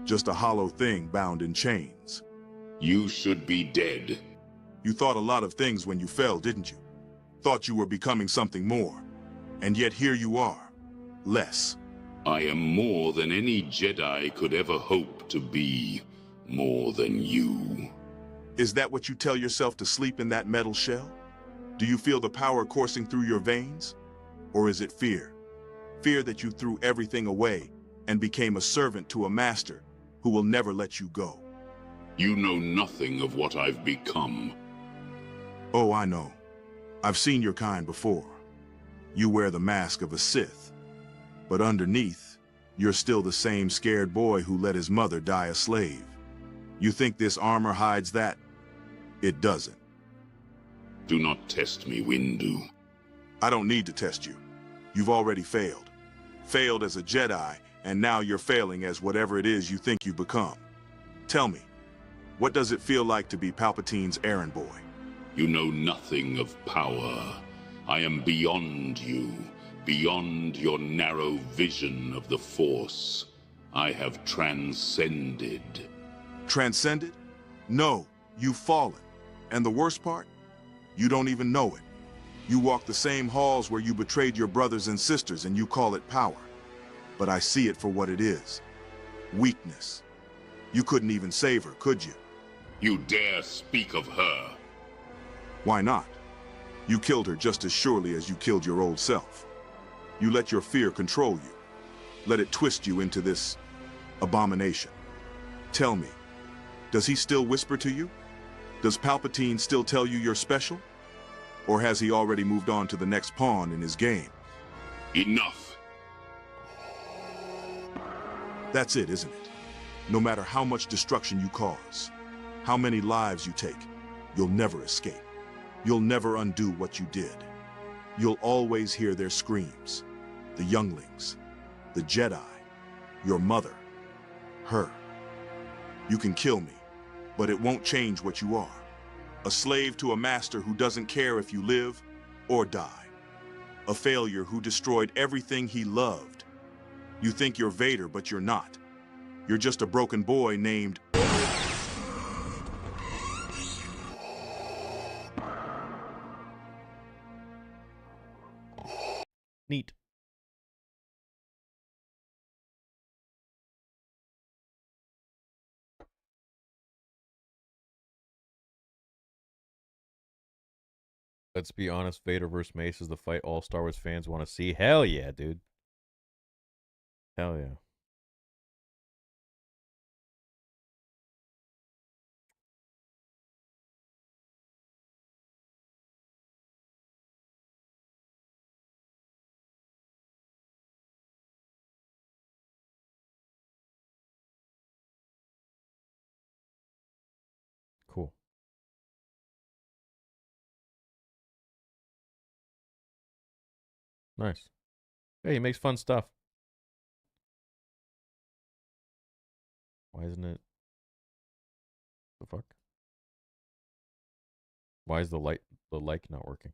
Speaker 2: just a hollow thing bound in chains.
Speaker 3: You should be dead.
Speaker 2: You thought a lot of things when you fell, didn't you? Thought you were becoming something more, and yet here you are, less.
Speaker 3: I am more than any Jedi could ever hope to be, more than you.
Speaker 2: Is that what you tell yourself to sleep in that metal shell? Do you feel the power coursing through your veins? Or is it fear? Fear that you threw everything away and became a servant to a master who will never let you go.
Speaker 3: You know nothing of what I've become.
Speaker 2: Oh, I know. I've seen your kind before. You wear the mask of a Sith. But underneath, you're still the same scared boy who let his mother die a slave. You think this armor hides that? It doesn't.
Speaker 3: Do not test me, Windu.
Speaker 2: I don't need to test you. You've already failed. Failed as a Jedi, and now you're failing as whatever it is you think you've become. Tell me, what does it feel like to be Palpatine's errand boy?
Speaker 3: You know nothing of power. I am beyond you, beyond your narrow vision of the Force. I have transcended.
Speaker 2: Transcended? No, you've fallen. And the worst part? You don't even know it. You walk the same halls where you betrayed your brothers and sisters and you call it power. But I see it for what it is. Weakness. You couldn't even save her, could you?
Speaker 3: You dare speak of her?
Speaker 2: Why not? You killed her just as surely as you killed your old self. You let your fear control you. Let it twist you into this abomination. Tell me, does he still whisper to you? Does Palpatine still tell you you're special? Or has he already moved on to the next pawn in his game?
Speaker 3: Enough.
Speaker 2: That's it, isn't it? No matter how much destruction you cause, how many lives you take, you'll never escape. You'll never undo what you did. You'll always hear their screams. The younglings, the Jedi, your mother, her. You can kill me, but it won't change what you are. A slave to a master who doesn't care if you live or die. A failure who destroyed everything he loved. You think you're Vader, but you're not. You're just a broken boy named...
Speaker 1: Neat. Let's be honest, Vader vs. Mace is the fight all Star Wars fans want to see. Hell yeah, dude. Hell yeah. Cool. Nice. Hey, he makes fun stuff. Why isn't it? The fuck? Why is the like not working?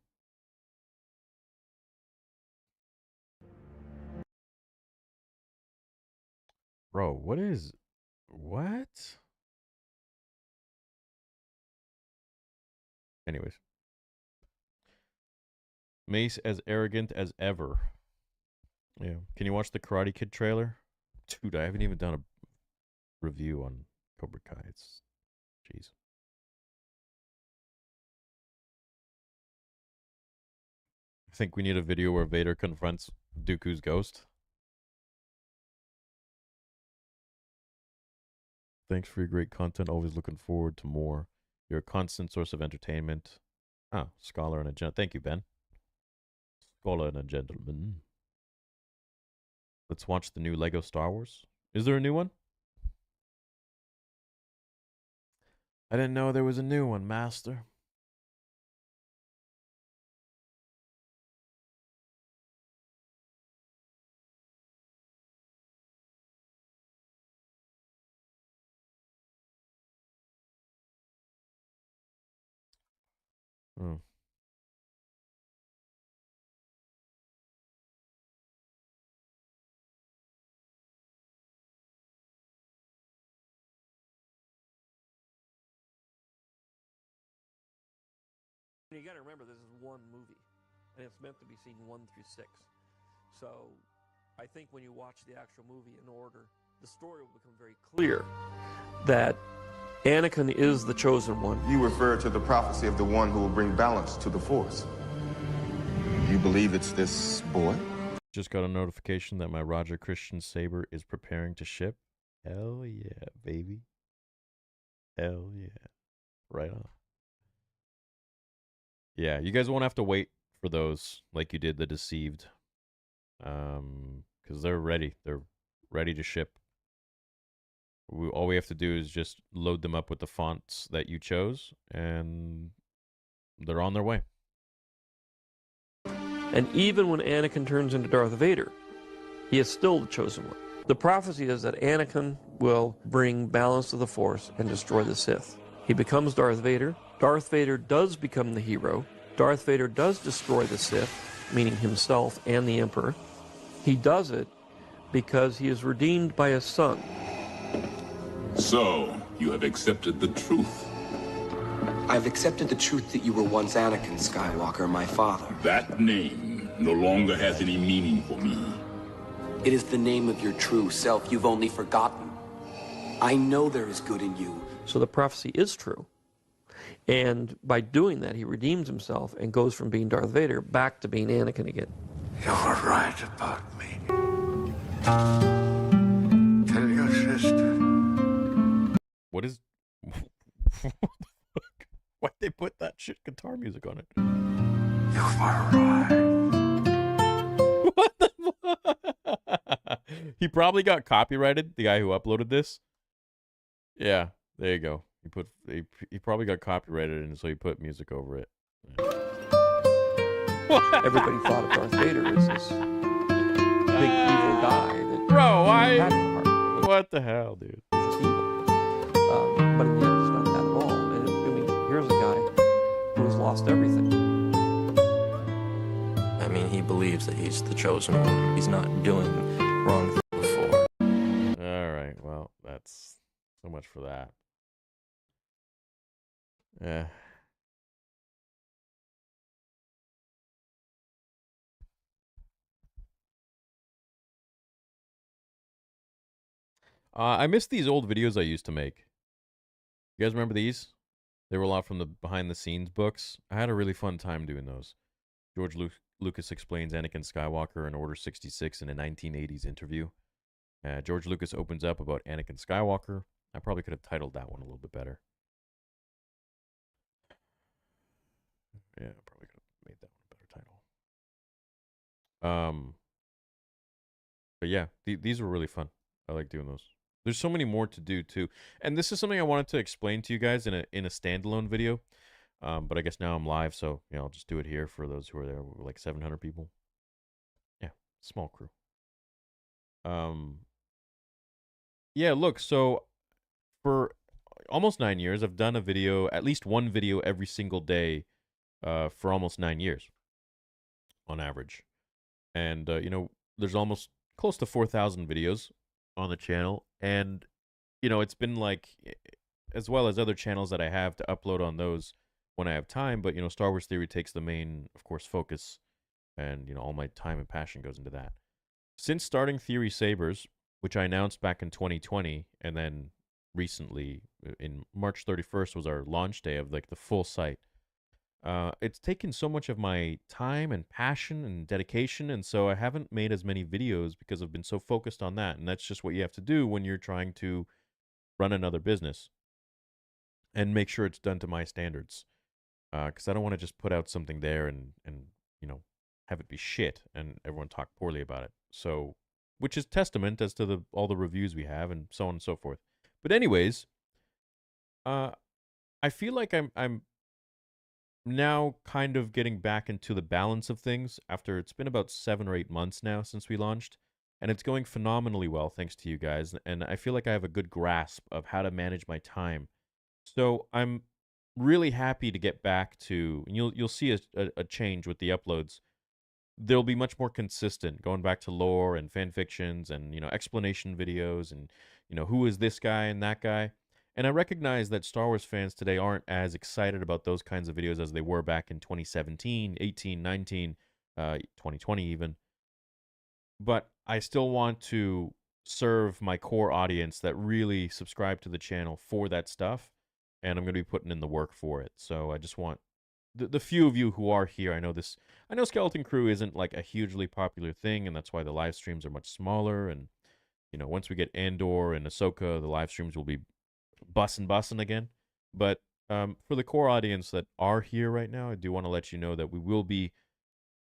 Speaker 1: Bro, what? Anyways. Mace as arrogant as ever. Yeah. Can you watch the Karate Kid trailer? Dude, I haven't even done a review on Cobra Kai. It's jeez. I think we need a video where Vader confronts Dooku's ghost. Thanks for your great content. Always looking forward to more. You're a constant source of entertainment. Oh, scholar and a gentleman. Thank you, Ben. Scholar and a gentleman. Let's watch the new Lego Star Wars. Is there a new one? I didn't know there was a new one, Master. Oh.
Speaker 4: You got to remember, this is one movie, and it's meant to be seen 1 through 6. So, I think when you watch the actual movie in order, the story will become very clear that Anakin is the chosen one.
Speaker 5: You refer to the prophecy of the one who will bring balance to the Force. You believe it's this boy?
Speaker 1: Just got a notification that my Roger Christian saber is preparing to ship. Hell yeah, baby. Hell yeah. Right on. Yeah, you guys won't have to wait for those like you did the Deceived. Because they're ready. They're ready to ship. All we have to do is just load them up with the fonts that you chose, and they're on their way.
Speaker 4: And even when Anakin turns into Darth Vader, he is still the chosen one. The prophecy is that Anakin will bring balance to the Force and destroy the Sith. He becomes Darth Vader. Darth Vader does become the hero. Darth Vader does destroy the Sith, meaning himself and the Emperor. He does it because he is redeemed by his son.
Speaker 3: So, you have accepted the truth.
Speaker 6: I've accepted the truth that you were once Anakin Skywalker, my father.
Speaker 3: That name no longer has any meaning for me.
Speaker 6: It is the name of your true self you've only forgotten. I know there is good in you.
Speaker 4: So the prophecy is true. And by doing that, he redeems himself and goes from being Darth Vader back to being Anakin again.
Speaker 7: You're right about me. Tell your sister.
Speaker 1: What is... Why'd they put that shit guitar music on it?
Speaker 7: You were right.
Speaker 1: What the fuck? He probably got copyrighted, the guy who uploaded this. Yeah, there you go. He probably got copyrighted, and so he put music over it. Yeah.
Speaker 4: Everybody thought of Darth Vader as this big evil guy that
Speaker 1: Bro,
Speaker 4: had no heart.
Speaker 1: What the hell, dude?
Speaker 4: Just evil. But in the end, it's not that at all. And I mean, here's a guy who has lost everything.
Speaker 8: I mean, he believes that he's the chosen one. He's not doing wrong things before.
Speaker 1: All right, well, that's so much for that. Yeah. I miss these old videos I used to make. You guys remember these? They were a lot from the behind-the-scenes books. I had a really fun time doing those. George Lucas explains Anakin Skywalker in Order 66 in a 1980s interview. George Lucas opens up about Anakin Skywalker. I probably could have titled that one a little bit better. Yeah, I probably could have made that one a better title. But yeah, these were really fun. I like doing those. There's so many more to do too, and this is something I wanted to explain to you guys in a standalone video. But I guess now I'm live, so I'll just do it here for those who are there. We're like 700 people. Yeah, small crew. Yeah, look, so for almost 9 years, I've done a video, at least one video every single day, for almost 9 years, on average. And there's almost close to 4,000 videos on the channel, and it's been like, as well as other channels that I have to upload on those when I have time, but Star Wars Theory takes the main, of course, focus, and all my time and passion goes into that. Since starting Theory Sabers, which I announced back in 2020, and then recently in March 31st was our launch day of like the full site. It's taken so much of my time and passion and dedication, and so I haven't made as many videos because I've been so focused on that, and that's just what you have to do when you're trying to run another business and make sure it's done to my standards. Because I don't want to just put out something there and have it be shit and everyone talk poorly about it. So, which is testament as to all the reviews we have and so on and so forth. But anyways, I feel like I'm now kind of getting back into the balance of things after it's been about 7 or 8 months now since we launched, and it's going phenomenally well thanks to you guys, and I feel like I have a good grasp of how to manage my time. So I'm really happy to get back to, and you'll see a change with the uploads. They'll be much more consistent, going back to lore and fan fictions and explanation videos and who is this guy and that guy. And I recognize that Star Wars fans today aren't as excited about those kinds of videos as they were back in 2017, 18, 19, 2020 even. But I still want to serve my core audience that really subscribe to the channel for that stuff, and I'm going to be putting in the work for it. So I just want the few of you who are here. I know Skeleton Crew isn't like a hugely popular thing, and that's why the live streams are much smaller. And once we get Andor and Ahsoka, the live streams will be bussin' again. But for the core audience that are here right now, I do want to let you know that we will be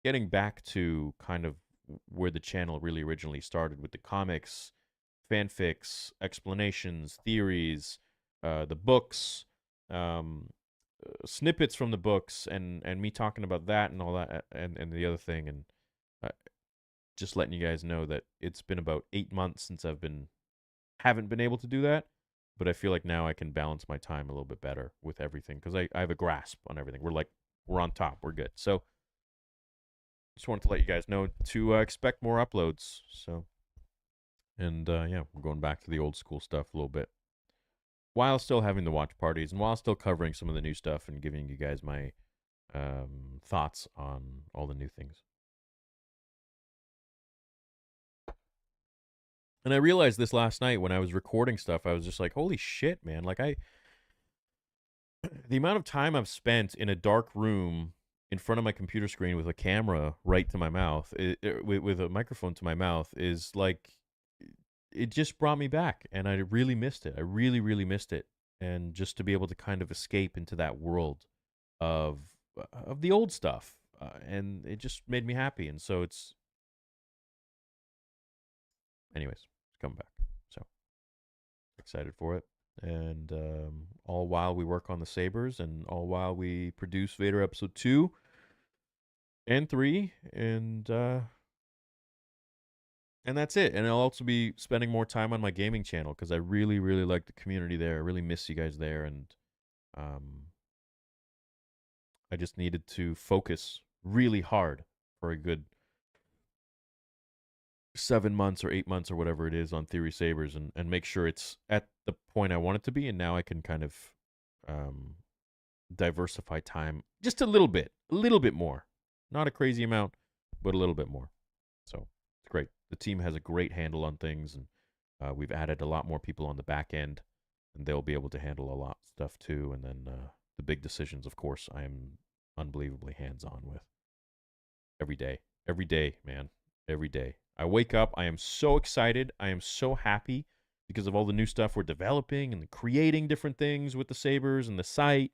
Speaker 1: getting back to kind of where the channel really originally started, with the comics, fanfics, explanations, theories, the books, snippets from the books, and me talking about that and all that, and the other thing, and just letting you guys know that it's been about 8 months since haven't been able to do that, but I feel like now I can balance my time a little bit better with everything, because I have a grasp on everything. We're on top. We're good. So just wanted to let you guys know to expect more uploads. So, and yeah, we're going back to the old school stuff a little bit, while still having the watch parties and while still covering some of the new stuff and giving you guys my thoughts on all the new things. And I realized this last night when I was recording stuff. I was just like, holy shit, man. Like, the amount of time I've spent in a dark room in front of my computer screen with a camera right to my mouth, with a microphone to my mouth, is like, it just brought me back, and I really missed it. I really, really missed it. And just to be able to kind of escape into that world of the old stuff, and it just made me happy. And so anyways, it's coming back. So excited for it. And all while we work on the sabers, and all while we produce Vader episode 2 and 3, and that's it. And I'll also be spending more time on my gaming channel, because I really, really like the community there. I really miss you guys there, and I just needed to focus really hard for a good 7 months or 8 months or whatever it is on Theory Sabers, and make sure it's at the point I want it to be. And now I can kind of diversify time just a little bit more. Not a crazy amount, but a little bit more. So it's great. The team has a great handle on things, and we've added a lot more people on the back end, and they'll be able to handle a lot of stuff too. And then the big decisions, of course, I am unbelievably hands-on with. Every day, man, every day. I wake up, I am so excited, I am so happy because of all the new stuff we're developing and creating different things with the sabers and the site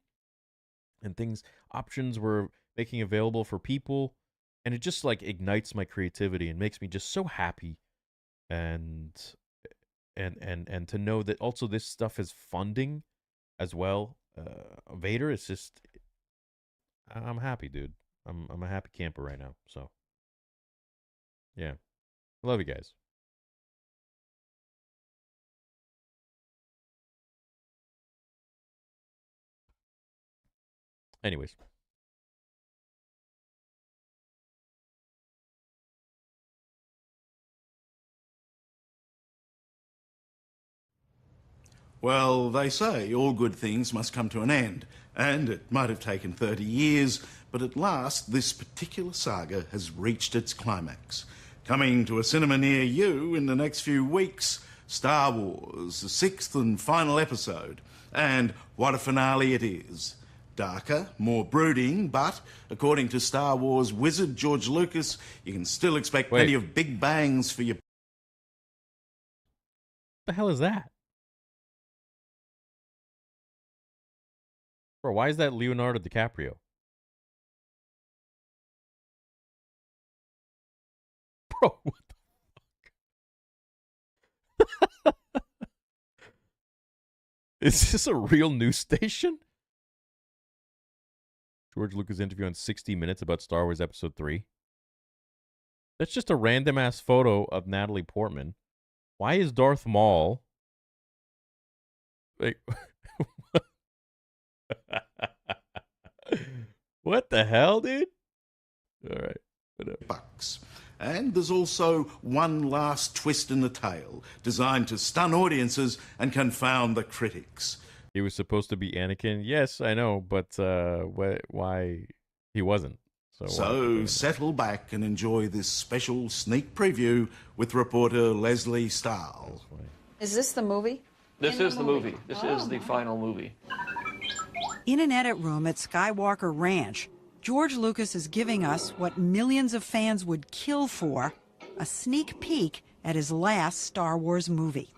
Speaker 1: and things, options we're making available for people. And it just like ignites my creativity and makes me just so happy. And to know that also this stuff is funding as well. Vader is just, I'm happy, dude. I'm a happy camper right now. So yeah, I love you guys. Anyways.
Speaker 9: Well, they say all good things must come to an end, and it might have taken 30 years, but at last this particular saga has reached its climax. Coming to a cinema near you in the next few weeks, Star Wars, the 6th and final episode. And what a finale it is. Darker, more brooding, but according to Star Wars wizard George Lucas, you can still expect plenty of big bangs for your...
Speaker 1: What the hell is that? Bro, why is that Leonardo DiCaprio? Bro, what the fuck? Is this a real news station? George Lucas interview on 60 Minutes about Star Wars Episode 3. That's just a random ass photo of Natalie Portman. Why is Darth Maul... Like... What the hell, dude? All right, whatever.
Speaker 9: Bucks. And there's also one last twist in the tale, designed to stun audiences and confound the critics.
Speaker 1: He was supposed to be Anakin. Yes, I know, but why he wasn't?
Speaker 9: So settle back and enjoy this special sneak preview with reporter Leslie Stahl.
Speaker 10: Is this the movie?
Speaker 4: This is the movie. This is the final movie.
Speaker 11: In an edit room at Skywalker Ranch, George Lucas is giving us what millions of fans would kill for, a sneak peek at his last Star Wars movie.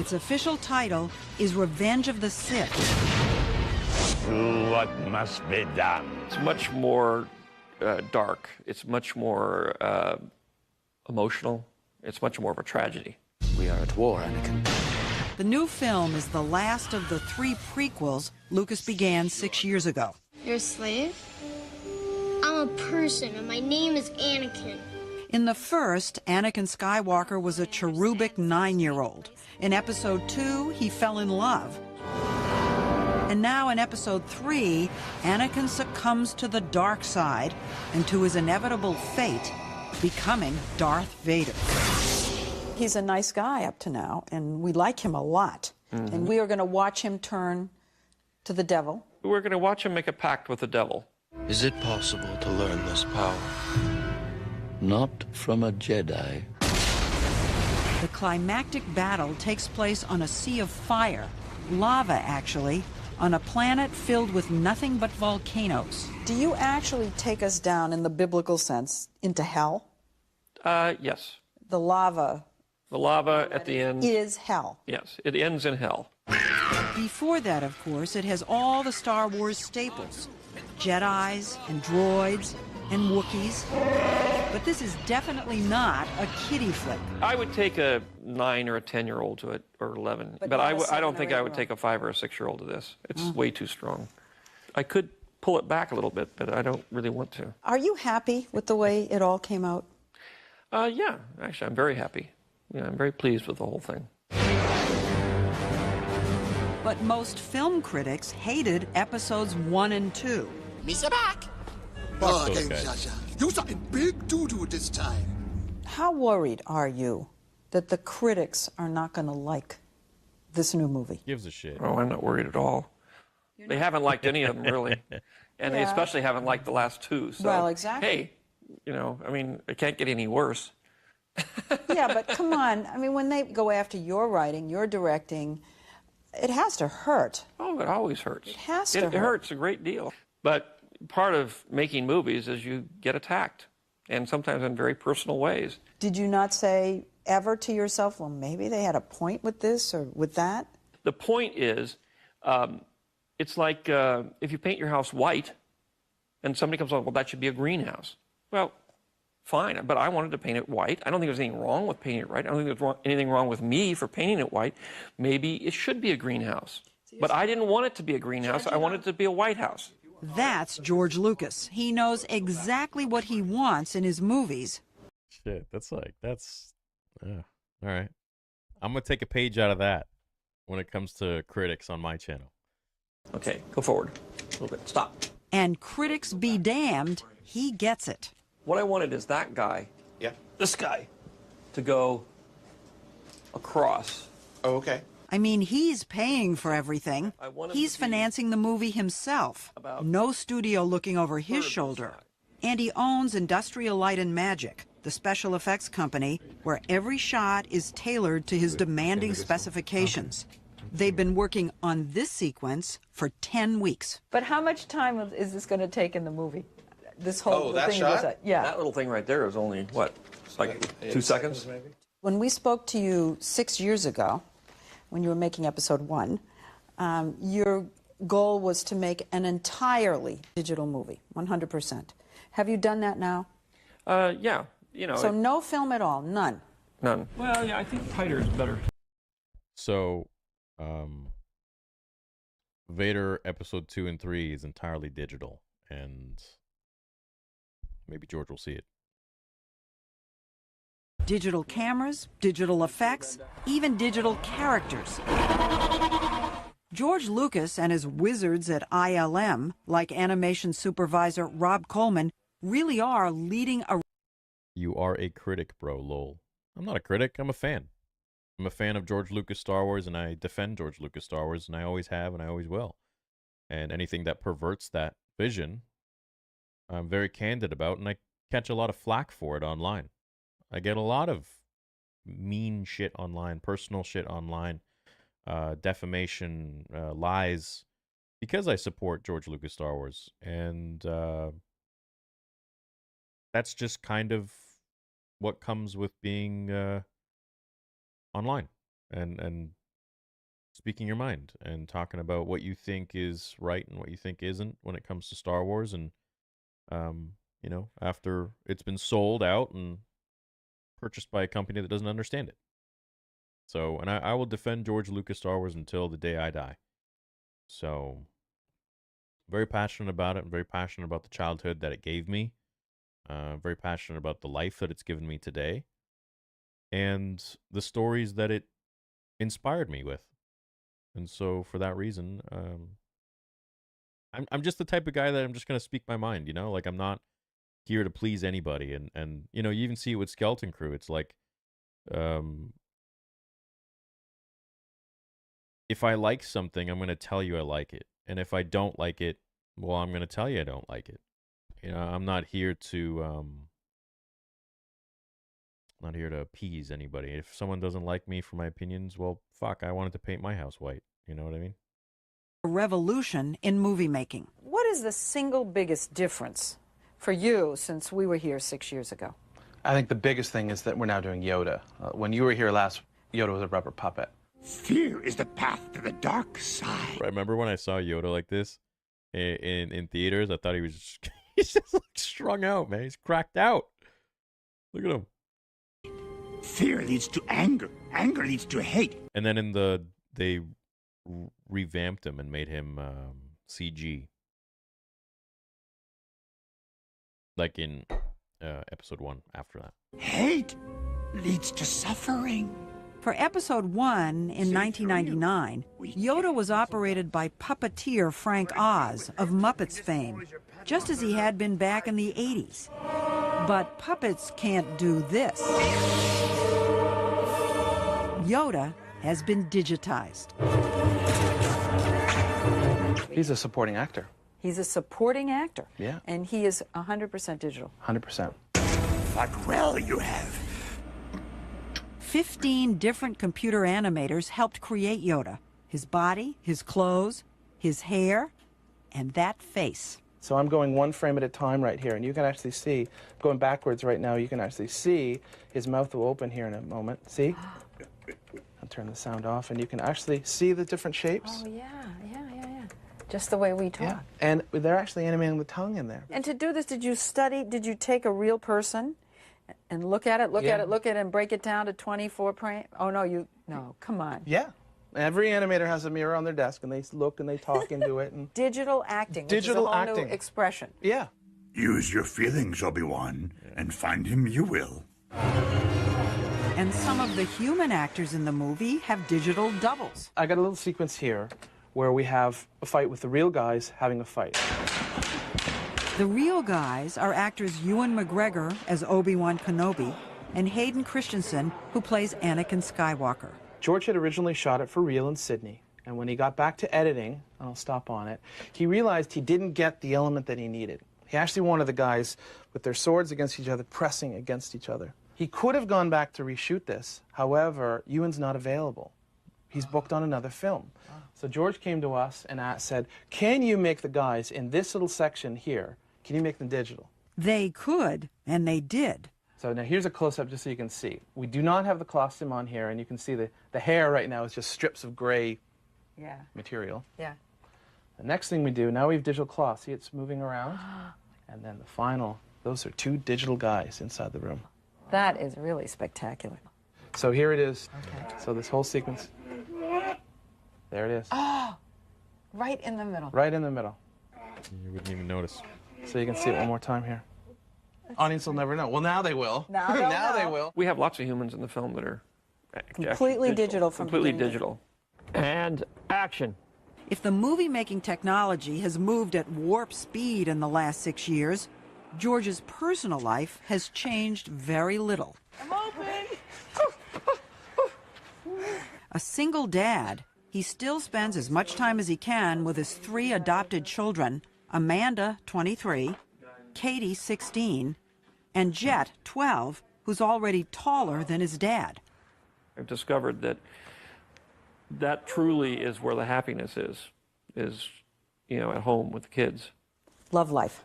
Speaker 11: Its official title is Revenge of the Sith.
Speaker 12: Do what must be done.
Speaker 4: It's much more dark. It's much more emotional. It's much more of a tragedy.
Speaker 6: We are at war, Anakin.
Speaker 11: The new film is the last of the 3 prequels Lucas began 6 years ago.
Speaker 13: You're a slave? I'm a person, and my name is Anakin.
Speaker 11: In the first, Anakin Skywalker was a cherubic 9-year-old. In Episode 2, he fell in love. And now in Episode 3, Anakin succumbs to the dark side and to his inevitable fate, becoming Darth Vader.
Speaker 10: He's a nice guy up to now, and we like him a lot.
Speaker 4: Mm-hmm.
Speaker 10: And we are going to watch him turn to the devil.
Speaker 4: We're going to watch him make a pact with the devil.
Speaker 8: Is it possible to learn this power? Not from a Jedi.
Speaker 11: The climactic battle takes place on a sea of fire, lava actually, on a planet filled with nothing but volcanoes.
Speaker 10: Do you actually take us down, in the biblical sense, into hell?
Speaker 4: Yes.
Speaker 10: The lava...
Speaker 4: The lava at the end...
Speaker 10: is hell.
Speaker 4: Yes, it ends in hell.
Speaker 11: Before that, of course, it has all the Star Wars staples. Jedis and droids and Wookiees. But this is definitely not a kiddie flick.
Speaker 4: I would take a 9 or a 10-year-old to it, or 11.
Speaker 10: But
Speaker 4: I don't think I would take a 5 or a 6-year-old to this. It's way too strong. I could pull it back a little bit, but I don't really want to.
Speaker 10: Are you happy with the way it all came out?
Speaker 4: Yeah, actually, I'm very happy. Yeah, I'm very pleased with the whole thing.
Speaker 11: But most film critics hated episodes 1 and 2.
Speaker 14: Mr. Back!
Speaker 1: Oh,
Speaker 14: You something big doo-doo this time.
Speaker 10: How worried are you that the critics are not going to like this new movie?
Speaker 1: Gives a shit.
Speaker 4: Oh, I'm not worried at all. They haven't liked any of them, really. And they especially haven't liked the last 2. So,
Speaker 10: well, exactly.
Speaker 4: Hey, I mean, it can't get any worse.
Speaker 10: Yeah, but come on. I mean, when they go after your writing, your directing, It has to hurt.
Speaker 4: Oh, it always hurts.
Speaker 10: It has to hurt.
Speaker 4: It hurts a great deal. But part of making movies is you get attacked, and sometimes in very personal ways.
Speaker 10: Did you not say ever to yourself, well, maybe they had a point with this or with that?
Speaker 4: The point is, it's like if you paint your house white, and somebody comes along, well, that should be a greenhouse. Well, fine, but I wanted to paint it white. I don't think there's anything wrong with painting it white. I don't think there's anything wrong with me for painting it white. Maybe it should be a greenhouse. But I didn't want it to be a greenhouse. I wanted it to be a White House.
Speaker 11: That's George Lucas. He knows exactly what he wants in his movies.
Speaker 1: Shit, all right. I'm going to take a page out of that when it comes to critics on my channel.
Speaker 4: Okay, go forward a little bit. Stop.
Speaker 11: And critics be damned, he gets it.
Speaker 4: What I wanted is that guy, this guy, to go across.
Speaker 15: Oh, okay.
Speaker 11: I mean, he's paying for everything. He's financing the movie himself. No studio looking over his shoulder. And he owns Industrial Light and Magic, the special effects company where every shot is tailored to his demanding specifications. They've been working on this sequence for 10 weeks.
Speaker 10: But how much time is this going to take in the movie? This whole
Speaker 15: that
Speaker 10: thing
Speaker 15: shot?
Speaker 10: Yeah.
Speaker 4: That little thing right there is only, what, like 2 seconds?
Speaker 15: Maybe?
Speaker 10: When we spoke to you 6 years ago, when you were making episode 1, your goal was to make an entirely digital movie, 100%. Have you done that now?
Speaker 4: Yeah. You know.
Speaker 10: So no film at all, none?
Speaker 4: None. Well, yeah, I think tighter is better.
Speaker 1: So, Vader episode 2 and 3 is entirely digital, and maybe George will see it.
Speaker 11: Digital cameras, digital effects, even digital characters. George Lucas and his wizards at ILM, like animation supervisor Rob Coleman, really are leading a...
Speaker 1: You are a critic, bro, lol. I'm not a critic, I'm a fan. I'm a fan of George Lucas Star Wars, and I defend George Lucas Star Wars, and I always have, and I always will. And anything that perverts that vision, I'm very candid about, and I catch a lot of flack for it online. I get a lot of mean shit online, personal shit online, defamation, lies, because I support George Lucas Star Wars. And that's just kind of what comes with being online and speaking your mind and talking about what you think is right and what you think isn't when it comes to Star Wars. And, you know, after it's been sold out and purchased by a company that doesn't understand it. So, and I will defend George Lucas Star Wars until the day I die. So, very passionate about it. I'm very passionate about the childhood that it gave me. Very passionate about the life that it's given me today. And the stories that it inspired me with. And so, for that reason, I'm just the type of guy that I'm just going to speak my mind, you know? Like, I'm not here to please anybody. And you know, you even see it with Skeleton Crew. It's like, if I like something, I'm going to tell you I like it. And if I don't like it, well, I'm going to tell you I don't like it. You know, I'm not here to appease anybody. If someone doesn't like me for my opinions, well, fuck, I wanted to paint my house white. You know what I mean?
Speaker 11: A revolution in movie making.
Speaker 10: What is the single biggest difference for you since we were here 6 years ago?
Speaker 15: I think the biggest thing is that we're now doing Yoda. When you were here last, Yoda was a rubber puppet.
Speaker 12: Fear is the path to the dark side.
Speaker 1: I remember when I saw Yoda like this in theaters, I thought he was just, he's just like strung out, man. He's cracked out. Look at him.
Speaker 12: Fear leads to anger. Anger leads to hate.
Speaker 1: And then they revamped him and made him CG. Like in episode 1 after that.
Speaker 12: Hate leads to suffering.
Speaker 11: For episode 1 in 1999, Yoda was operated by puppeteer Frank Oz of Muppets fame, just as he had been back in the 80s. But puppets can't do this. Yoda has been digitized.
Speaker 15: He's a supporting actor.
Speaker 10: He's a supporting actor.
Speaker 15: Yeah.
Speaker 10: And he is 100% digital.
Speaker 15: 100%.
Speaker 12: What will you have?
Speaker 11: 15 different computer animators helped create Yoda, his body, his clothes, his hair, and that face.
Speaker 15: So I'm going one frame at a time right here, and you can actually see, going backwards right now, you can actually see his mouth will open here in a moment. See? I'll turn the sound off, and you can actually see the different shapes.
Speaker 10: Oh, yeah. Just the way we talk.
Speaker 15: Yeah. And they're actually animating the tongue in there.
Speaker 10: And to do this, did you take a real person and look at it, look at it, and break it down to 24 frames? Oh, no, come on.
Speaker 15: Yeah. Every animator has a mirror on their desk, and they look and they talk into it. And
Speaker 10: digital acting,
Speaker 15: digital
Speaker 10: which is a whole
Speaker 15: acting.
Speaker 10: new expression.
Speaker 15: Yeah.
Speaker 12: Use your feelings, Obi-Wan, and find him you will.
Speaker 11: And some of the human actors in the movie have digital doubles.
Speaker 15: I got a little sequence here where we have a fight with the real guys having a fight.
Speaker 11: The real guys are actors Ewan McGregor as Obi-Wan Kenobi and Hayden Christensen, who plays Anakin Skywalker.
Speaker 15: George had originally shot it for real in Sydney, and when he got back to editing, and I'll stop on it, he realized he didn't get the element that he needed. He actually wanted the guys with their swords against each other, pressing against each other. He could have gone back to reshoot this. However, Ewan's not available. He's booked on another film. So George came to us and said, can you make the guys in this little section here, can you make them digital?
Speaker 11: They could, and they did.
Speaker 15: So now here's a close-up just so you can see. We do not have the costume on here, and you can see the hair right now is just strips of gray material.
Speaker 10: Yeah.
Speaker 15: The next thing we do, now we have digital cloth. See, it's moving around. And then the final, those are two digital guys inside the room.
Speaker 10: That is really spectacular.
Speaker 15: So here it is.
Speaker 10: Okay.
Speaker 15: So this whole sequence, there it is.
Speaker 10: Oh, right in the middle.
Speaker 15: Right in the middle.
Speaker 1: You wouldn't even notice.
Speaker 15: So you can see it one more time here. Audience will never know. Well, now they will.
Speaker 10: Now
Speaker 15: they will.
Speaker 4: We have lots of humans in the film that are
Speaker 10: completely digital from
Speaker 4: completely
Speaker 10: beginning.
Speaker 4: digital. And action.
Speaker 11: If the movie-making technology has moved at warp speed in the last 6 years, George's personal life has changed very little.
Speaker 10: I'm open.
Speaker 11: A single dad, he still spends as much time as he can with his 3 adopted children, Amanda, 23, Katie, 16, and Jet, 12, who's already taller than his dad.
Speaker 4: I've discovered that truly is where the happiness is, at home with the kids.
Speaker 10: Love life.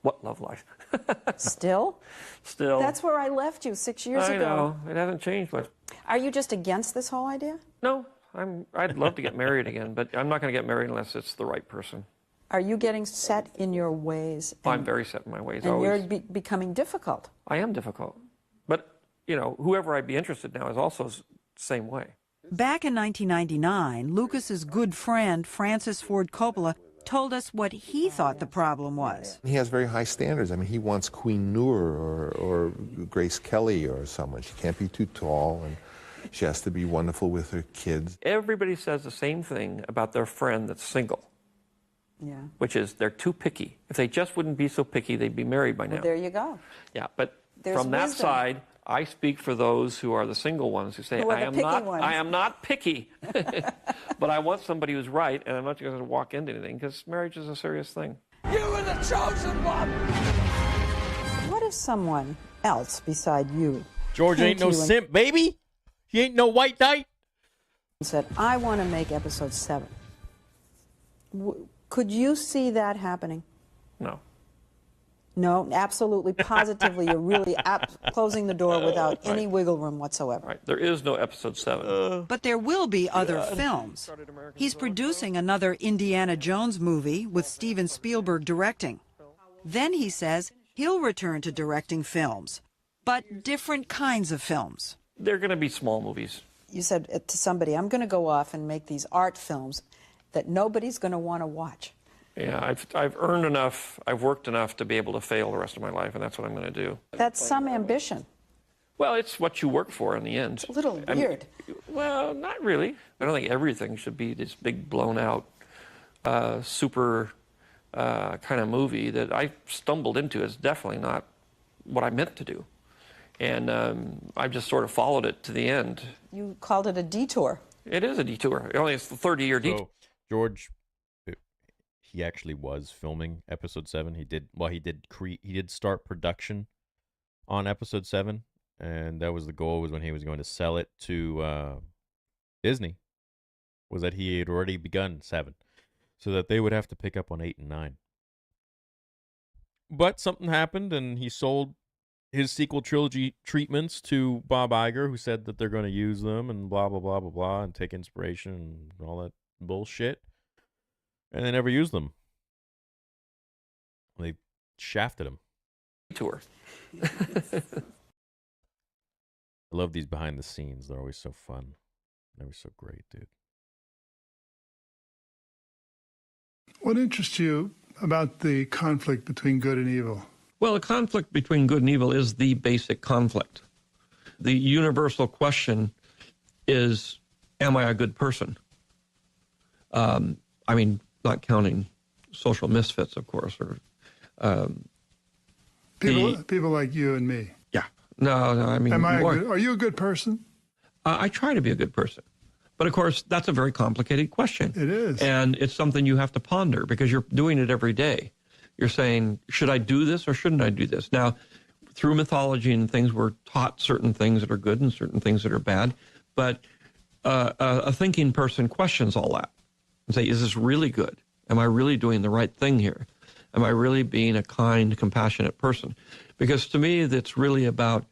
Speaker 4: What love life?
Speaker 10: Still?
Speaker 4: Still.
Speaker 10: That's where I left you 6 years ago.
Speaker 4: I know. It hasn't changed much.
Speaker 10: Are you just against this whole idea?
Speaker 4: No. I'd love to get married again, but I'm not going to get married unless it's the right person.
Speaker 10: Are you getting set in your ways?
Speaker 4: I'm very set in my ways.
Speaker 10: And
Speaker 4: always.
Speaker 10: you're becoming difficult.
Speaker 4: I am difficult. But, whoever I'd be interested in now is also the same way.
Speaker 11: Back in 1999, Lucas's good friend, Francis Ford Coppola, told us what he thought the problem was.
Speaker 16: He has very high standards. I mean, he wants Queen Noor or Grace Kelly or someone. She can't be too tall, and she has to be wonderful with her kids.
Speaker 4: Everybody says the same thing about their friend that's single.
Speaker 10: Yeah.
Speaker 4: Which is they're too picky. If they just wouldn't be so picky, they'd be married by now.
Speaker 10: Well, there you go.
Speaker 4: Yeah, but
Speaker 10: There's
Speaker 4: from that
Speaker 10: wisdom.
Speaker 4: side, I speak for those who are the single ones who say,
Speaker 10: Who are the picky ones.
Speaker 4: I am not picky, but I want somebody who's right, and I'm not going to walk into anything, because marriage is a serious thing.
Speaker 14: You were the chosen one!
Speaker 10: What if someone else beside you
Speaker 1: George
Speaker 10: came
Speaker 1: ain't
Speaker 10: to
Speaker 1: no
Speaker 10: you and
Speaker 1: simp, baby. He ain't no white knight.
Speaker 10: said, I want to make episode 7. Could you see that happening?
Speaker 4: No.
Speaker 10: No, absolutely, positively, you're really closing the door without any wiggle room whatsoever.
Speaker 4: Right. There is no episode 7.
Speaker 11: But there will be other films. He's producing another Indiana Jones movie with Steven Spielberg directing. Then he says he'll return to directing films, but different kinds of films.
Speaker 4: They're going to be small movies.
Speaker 10: You said to somebody, I'm going to go off and make these art films that nobody's going to want to watch.
Speaker 4: Yeah, I've earned enough, I've worked enough to be able to fail the rest of my life, and that's what I'm going to do.
Speaker 10: That's some ambition.
Speaker 4: Well, it's what you work for in the end.
Speaker 10: It's a little weird.
Speaker 4: Well, not really. I don't think everything should be this big, blown-out, super kind of movie that I stumbled into. It's definitely not what I meant to do. And I've just sort of followed it to the end.
Speaker 10: You called it a detour.
Speaker 4: It is a detour. It's the 30-year detour.
Speaker 1: So, George, he actually was filming episode 7. He did start production on episode 7, and that was the goal, was when he was going to sell it to Disney. was that he had already begun 7, so that they would have to pick up on 8 and 9. But something happened, and he sold his sequel trilogy treatments to Bob Iger, who said that they're going to use them and blah, blah, blah, blah, blah, and take inspiration and all that bullshit. And they never used them. They shafted him.
Speaker 4: Tour.
Speaker 1: I love these behind the scenes. They're always so fun. They're always so great, dude.
Speaker 17: What interests you about the conflict between good and evil?
Speaker 4: Well, the conflict between good and evil is the basic conflict. The universal question is, am I a good person? I mean, not counting social misfits, of course. Or
Speaker 17: people like you and me.
Speaker 4: Yeah. No, I mean...
Speaker 17: Are you a good person?
Speaker 4: I try to be a good person. But, of course, that's a very complicated question.
Speaker 17: It is.
Speaker 4: And it's something you have to ponder because you're doing it every day. You're saying, should I do this or shouldn't I do this? Now, through mythology and things, we're taught certain things that are good and certain things that are bad. But a thinking person questions all that and say, is this really good? Am I really doing the right thing here? Am I really being a kind, compassionate person? Because to me, it's really about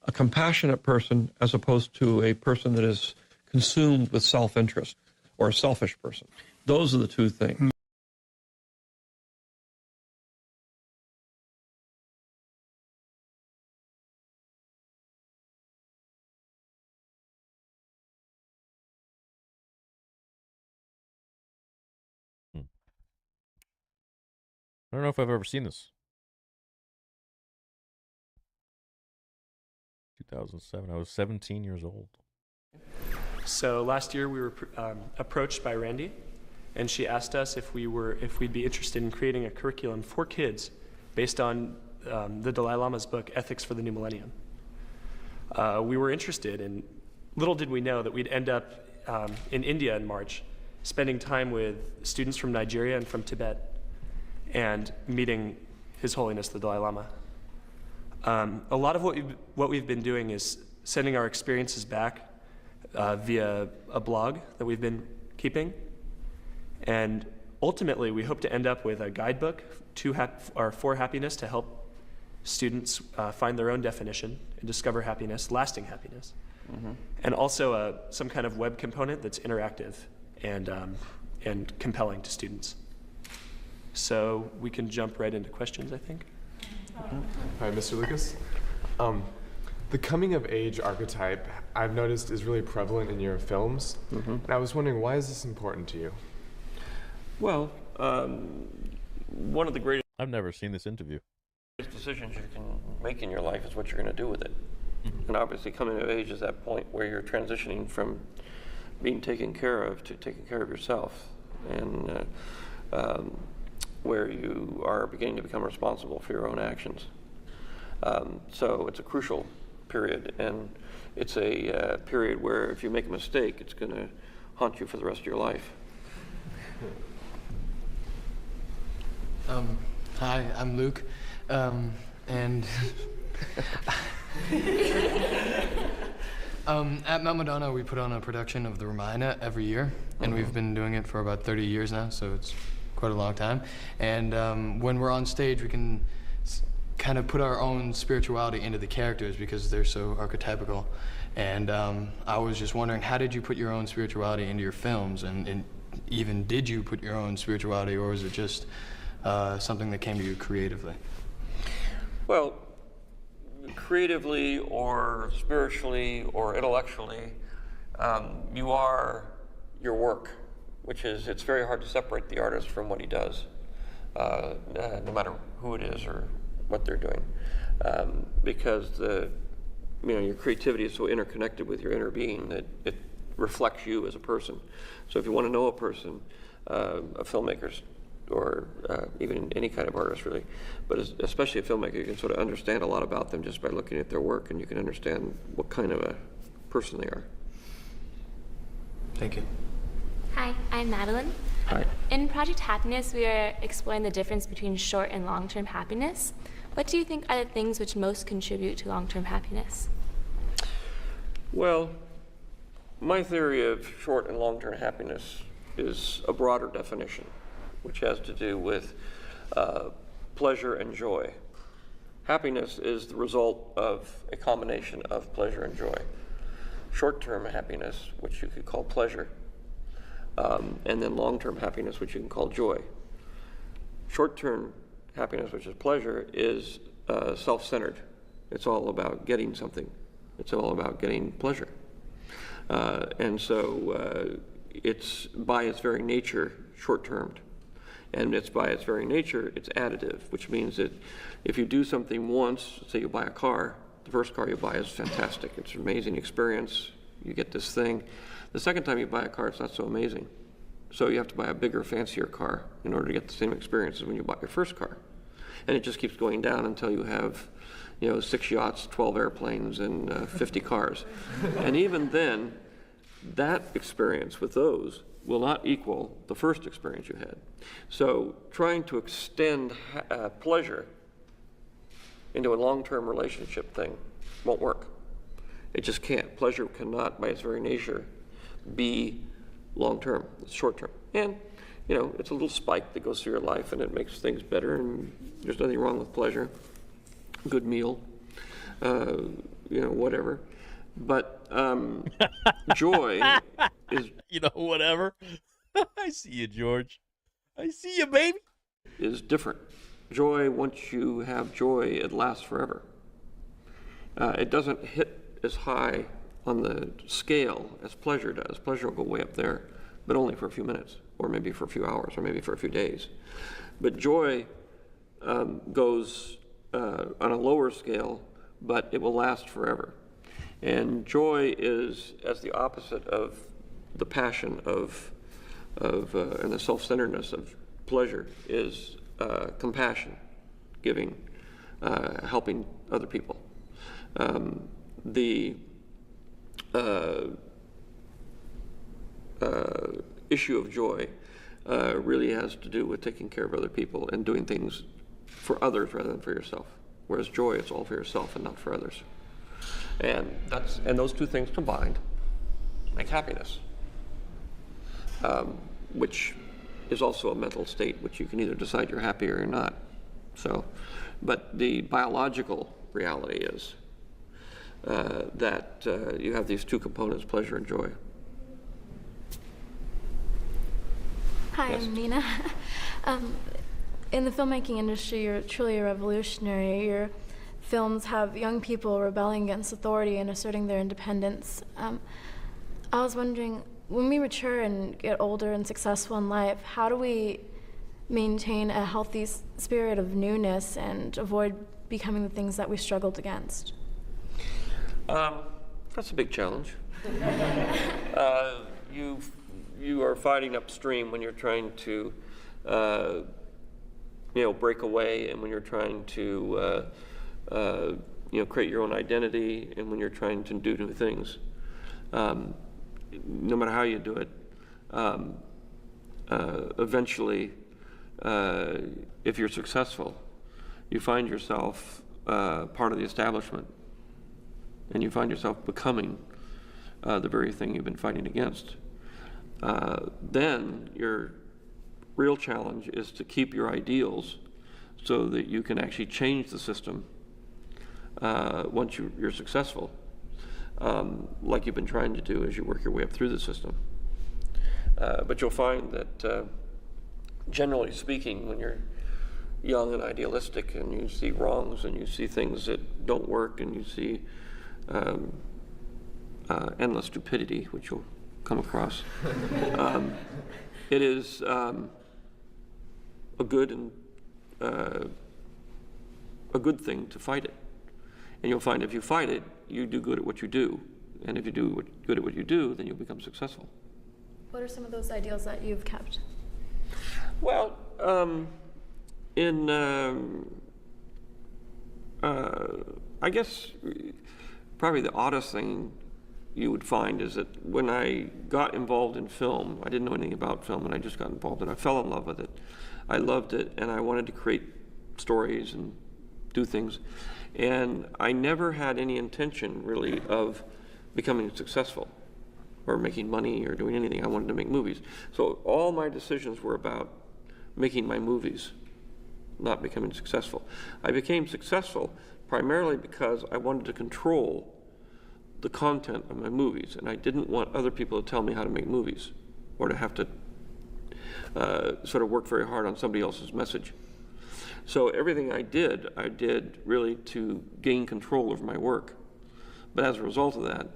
Speaker 4: a compassionate person as opposed to a person that is consumed with self-interest or a selfish person. Those are the two things.
Speaker 1: I don't know if I've ever seen this. 2007. I was 17 years old.
Speaker 18: So last year we were approached by Randy, and she asked us if we'd be interested in creating a curriculum for kids based on the Dalai Lama's book, Ethics for the New Millennium. We were interested, and little did we know that we'd end up in India in March, spending time with students from Nigeria and from Tibet, and meeting His Holiness the Dalai Lama. A lot of what we've been doing is sending our experiences back via a blog that we've been keeping, and ultimately we hope to end up with a guidebook for happiness to help students find their own definition and discover happiness, lasting happiness, and also some kind of web component that's interactive and compelling to students. So we can jump right into questions, I think.
Speaker 19: Hi, Mr. Lucas. The coming-of-age archetype, I've noticed, is really prevalent in your films. And I was wondering, why is this important to you?
Speaker 4: Well, one of the greatest...
Speaker 1: I've never seen this interview.
Speaker 4: ...decisions you can make in your life is what you're going to do with it. And obviously coming of age is that point where you're transitioning from being taken care of to taking care of yourself. And where you are beginning to become responsible for your own actions. So it's a crucial period, and it's a period where if you make a mistake, it's going to haunt you for the rest of your life.
Speaker 20: Hi, I'm Luke, and at Mount Madonna we put on a production of the Ramayana every year, and we've been doing it for about 30 years now, so it's quite a long time. And when we're on stage, we can kind of put our own spirituality into the characters because they're so archetypical. And I was just wondering, how did you put your own spirituality into your films? And even did you put your own spirituality, or was it just something that came to you creatively?
Speaker 4: Well, creatively or spiritually or intellectually, you are your work, which is, it's very hard to separate the artist from what he does, no matter who it is or what they're doing, because your creativity is so interconnected with your inner being that it reflects you as a person. So if you want to know a person, a filmmaker, or even any kind of artist really, but especially a filmmaker, you can sort of understand a lot about them just by looking at their work, and you can understand what kind of a person they are.
Speaker 20: Thank you.
Speaker 21: Hi, I'm Madeline.
Speaker 4: Hi.
Speaker 21: In Project Happiness, we are exploring the difference between short and long-term happiness. What do you think are the things which most contribute to long-term happiness?
Speaker 4: Well, My theory of short and long-term happiness is a broader definition, which has to do with pleasure and joy. Happiness is the result of a combination of pleasure and joy. Short-term happiness, which you could call pleasure, and then long-term happiness, which you can call joy. Short-term happiness, which is pleasure, is self-centered. It's all about getting something. It's all about getting pleasure. And so it's by its very nature short-termed. And it's by its very nature, it's additive, which means that if you do something once, say you buy a car, the first car you buy is fantastic. It's an amazing experience. You get this thing. The second time you buy a car, it's not so amazing. So you have to buy a bigger, fancier car in order to get the same experience as when you bought your first car. And it just keeps going down until you have, 6 yachts, 12 airplanes, and 50 cars. And even then, that experience with those will not equal the first experience you had. So trying to extend pleasure into a long-term relationship thing won't work. It just can't. Pleasure cannot, by its very nature, be long-term. It's short-term. And, it's a little spike that goes through your life and it makes things better, and there's nothing wrong with pleasure. Good meal, whatever. But joy is...
Speaker 1: whatever. I see you, George. I see you, baby.
Speaker 4: Is different. Joy, once you have joy, it lasts forever. It doesn't hit as high on the scale as pleasure does. Pleasure will go way up there, but only for a few minutes, or maybe for a few hours, or maybe for a few days. But joy goes on a lower scale, but it will last forever. And joy is as the opposite of the passion of and the self-centeredness of pleasure is compassion, giving, helping other people. The issue of joy really has to do with taking care of other people and doing things for others rather than for yourself. Whereas joy, it's all for yourself and not for others. And those two things combined make happiness, which is also a mental state, which you can either decide you're happy or you're not. So, but the biological reality is that you have these two components, pleasure and joy.
Speaker 21: Hi,
Speaker 4: Yes.
Speaker 21: I'm Nina. In the filmmaking industry, you're truly a revolutionary. Your films have young people rebelling against authority and asserting their independence. I was wondering, when we mature and get older and successful in life, how do we maintain a healthy spirit of newness and avoid becoming the things that we struggled against?
Speaker 4: That's a big challenge. You are fighting upstream when you're trying to, break away, and when you're trying to, create your own identity, and when you're trying to do new things. No matter how you do it, eventually, if you're successful, you find yourself part of the establishment, and you find yourself becoming the very thing you've been fighting against. Then your real challenge is to keep your ideals so that you can actually change the system once you're successful, like you've been trying to do as you work your way up through the system. But you'll find that, generally speaking, when you're young and idealistic and you see wrongs and you see things that don't work and you see endless stupidity, which you'll come across, it is a good thing to fight it. And you'll find if you fight it, you do good at what you do. And if you do good at what you do, then you'll become successful.
Speaker 21: What are some of those ideals that you've kept?
Speaker 4: Well, I guess probably the oddest thing you would find is that when I got involved in film, I didn't know anything about film, and I just got involved, and I fell in love with it. I loved it, and I wanted to create stories and do things. And I never had any intention, really, of becoming successful. or making money or doing anything. I wanted to make movies. So all my decisions were about making my movies, not becoming successful. I became successful primarily because I wanted to control the content of my movies, and I didn't want other people to tell me how to make movies or to have to sort of work very hard on somebody else's message. So everything I did really to gain control over my work. But as a result of that,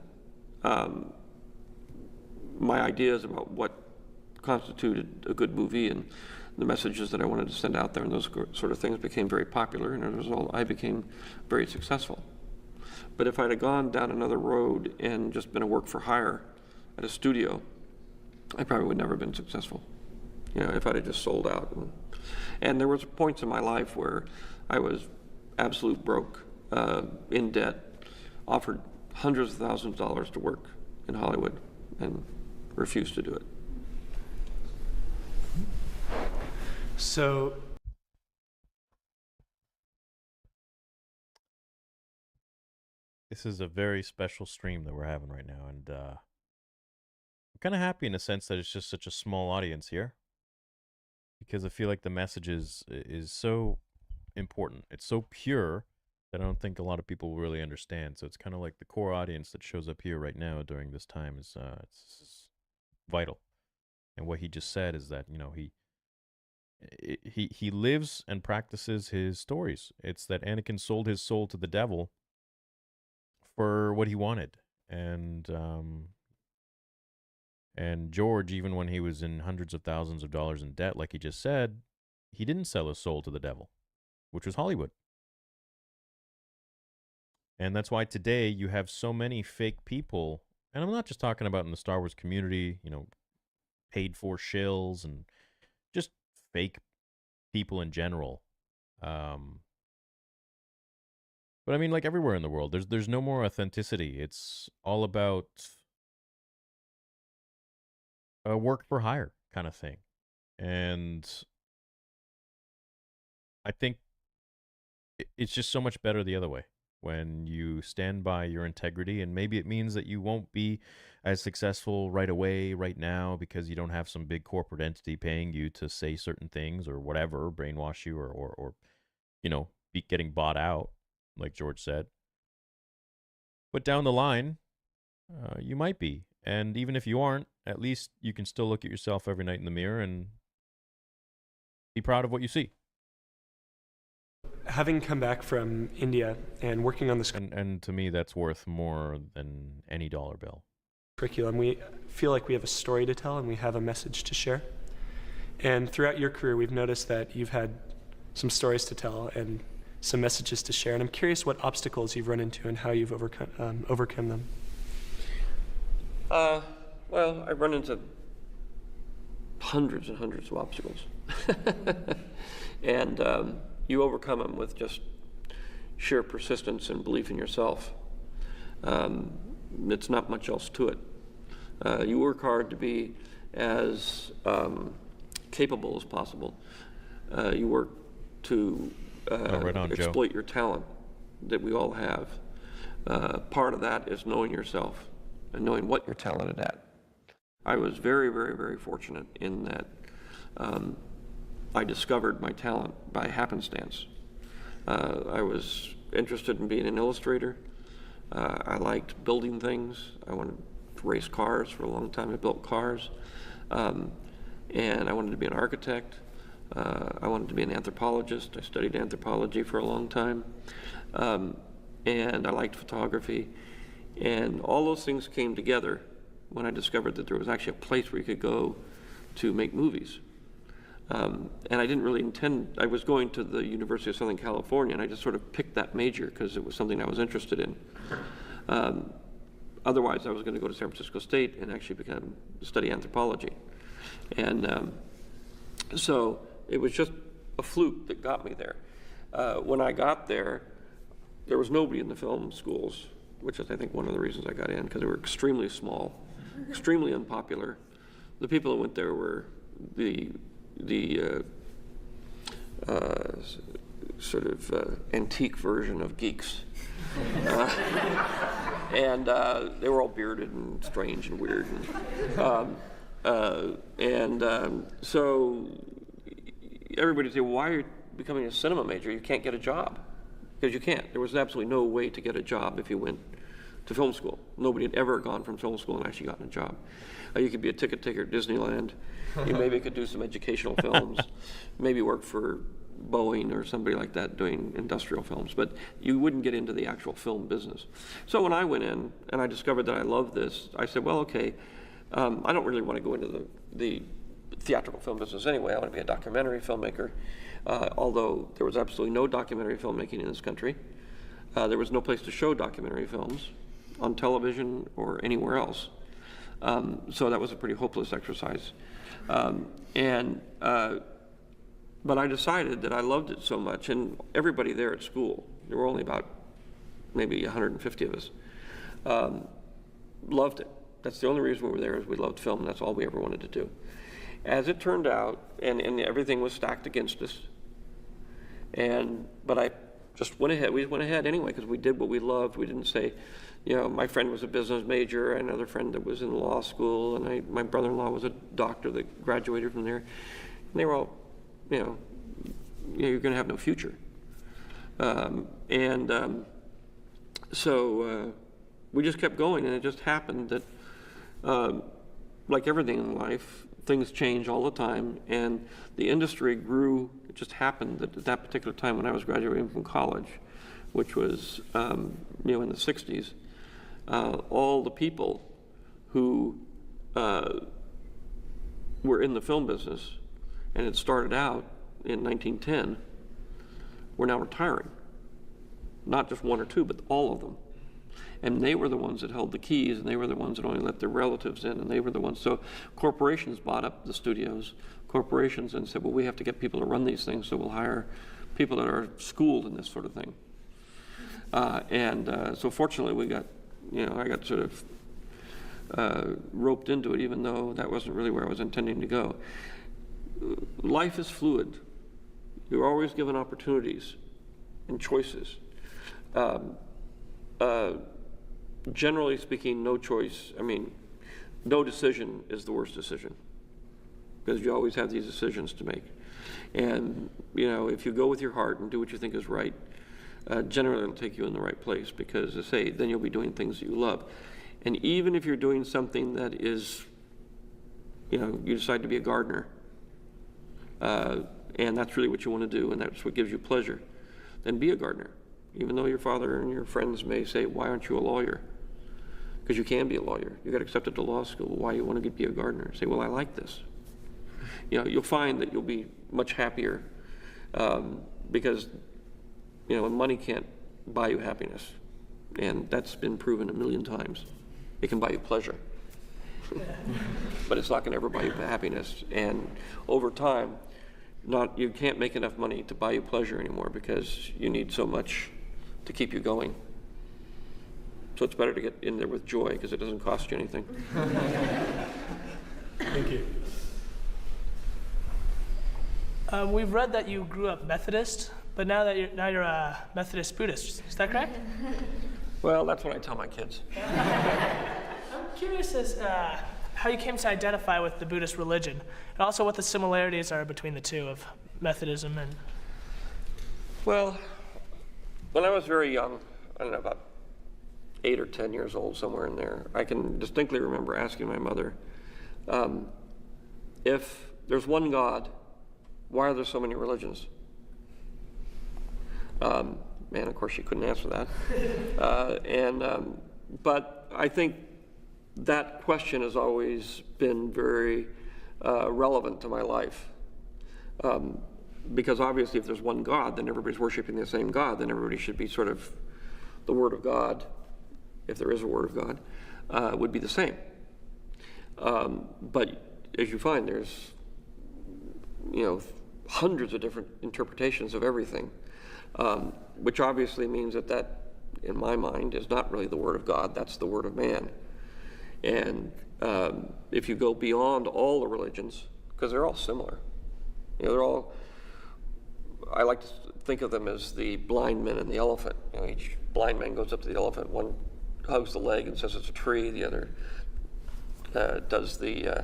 Speaker 4: my ideas about what constituted a good movie and the messages that I wanted to send out there and those sort of things became very popular, and as a result, I became very successful. But if I'd have gone down another road and just been a work for hire at a studio, I probably would never have been successful. You know, if I'd have just sold out. And there was points in my life where I was absolute broke, in debt, offered hundreds of thousands of dollars to work in Hollywood, and refused to do it.
Speaker 18: So
Speaker 1: this is a very special stream that we're having right now, and I'm kind of happy in a sense that it's just such a small audience here, because I feel like the message is so important. It's so pure that I don't think a lot of people will really understand. So it's kind of like the core audience that shows up here right now during this time is it's vital. And what he just said is that, you know, he lives and practices his stories. It's that Anakin sold his soul to the devil for what he wanted. And George, even when he was in hundreds of thousands of dollars in debt, like he just said, he didn't sell his soul to the devil, which was Hollywood. And that's why today you have so many fake people, and I'm not just talking about in the Star Wars community, you know, paid for shills and just fake people in general. But I mean, like everywhere in the world, there's no more authenticity. It's all about a work for hire kind of thing. And I think it's just so much better the other way, when you stand by your integrity. And maybe it means that you won't be as successful right away, right now, because you don't have some big corporate entity paying you to say certain things or whatever, brainwash you or you know, be getting bought out, like George said. But down the line, you might be. And even if you aren't, at least you can still look at yourself every night in the mirror and be proud of what you see.
Speaker 18: Having come back from India and working on this
Speaker 1: and to me, that's worth more than any dollar bill.
Speaker 18: Curriculum, we feel like we have a story to tell and we have a message to share. And throughout your career, we've noticed that you've had some stories to tell and some messages to share. And I'm curious what obstacles you've run into and how you've overcome them.
Speaker 4: Well, I run into hundreds and hundreds of obstacles. And you overcome them with just sheer persistence and belief in yourself. It's not much else to it. You work hard to be as capable as possible. You work to
Speaker 1: right on,
Speaker 4: exploit your talent that we all have. Part of that is knowing yourself and knowing what you're talented at. I was very, very, very fortunate in that I discovered my talent by happenstance. I was interested in being an illustrator. I liked building things. I wanted to race cars for a long time. I built cars. And I wanted to be an architect. I wanted to be an anthropologist. I studied anthropology for a long time. And I liked photography. And all those things came together when I discovered that there was actually a place where you could go to make movies. And I didn't really intend, I was going to the University of Southern California, and I just sort of picked that major because it was something I was interested in. Otherwise, I was going to go to San Francisco State and actually study anthropology. And so it was just a fluke that got me there. When I got there, there was nobody in the film schools, which is, I think, one of the reasons I got in, because they were extremely small, extremely unpopular. The people that went there were the sort of antique version of geeks. And they were all bearded and strange and weird. So everybody said, well, why are you becoming a cinema major? You can't get a job. Because you can't. There was absolutely no way to get a job if you went to film school. Nobody had ever gone from film school and actually gotten a job. You could be a ticket taker at Disneyland. You maybe could do some educational films, maybe work for Boeing or somebody like that doing industrial films, but you wouldn't get into the actual film business. So when I went in and I discovered that I loved this, I said, well, okay, I don't really want to go into the theatrical film business anyway. I want to be a documentary filmmaker, although there was absolutely no documentary filmmaking in this country. There was no place to show documentary films on television or anywhere else. So that was a pretty hopeless exercise. But I decided that I loved it so much, and everybody there at school, there were only about maybe 150 of us, loved it. That's the only reason we were there, is we loved film, and that's all we ever wanted to do. As it turned out, and everything was stacked against us, but I just went ahead. We went ahead anyway, because we did what we loved. We didn't say, my friend was a business major, another friend that was in law school, and my brother-in-law was a doctor that graduated from there. And they were all, you're going to have no future. So we just kept going, and it just happened that, like everything in life, things change all the time, and the industry grew. It just happened that at that particular time when I was graduating from college, which was in the 60s, all the people who were in the film business and had started out in 1910 were now retiring. Not just one or two, but all of them. And they were the ones that held the keys, and they were the ones that only let their relatives in, and they were the ones. So corporations bought up the studios, corporations, and said, well, we have to get people to run these things, so we'll hire people that are schooled in this sort of thing. So fortunately we got, I got sort of roped into it, even though that wasn't really where I was intending to go. Life is fluid. You're always given opportunities and choices. Generally speaking, no decision is the worst decision, because you always have these decisions to make. And, if you go with your heart and do what you think is right, generally it'll take you in the right place, because, as I say, then you'll be doing things that you love. And even if you're doing something that is, you decide to be a gardener, and that's really what you want to do, and that's what gives you pleasure, then be a gardener. Even though your father and your friends may say, why aren't you a lawyer? Because you can be a lawyer. You got accepted to law school. Why you want to be a gardener? Say, well, I like this. You'll find that you'll be much happier, because, money can't buy you happiness. And that's been proven 1,000,000 times. It can buy you pleasure. But it's not going to ever buy you happiness. And over time, you can't make enough money to buy you pleasure anymore, because you need so much to keep you going. So it's better to get in there with joy, because it doesn't cost you anything.
Speaker 2: Thank you. We've read that you grew up Methodist, but now you're a Methodist Buddhist. Is that correct?
Speaker 4: Well, that's what I tell my kids.
Speaker 2: I'm curious as how you came to identify with the Buddhist religion, and also what the similarities are between the two of Methodism and...
Speaker 4: Well, when I was very young, I don't know, about 8 or 10 years old, somewhere in there, I can distinctly remember asking my mother, if there's one God, why are there so many religions? And of course she couldn't answer that. But I think that question has always been very relevant to my life. Because obviously if there's one God, then everybody's worshiping the same God, then everybody should be sort of, the Word of God, if there is a Word of God, would be the same. But as you find, there's, hundreds of different interpretations of everything, which obviously means that, in my mind, is not really the Word of God, that's the Word of man. And if you go beyond all the religions, because they're all similar, I like to think of them as the blind men and the elephant. Each blind man goes up to the elephant, one hugs the leg and says it's a tree. The other does the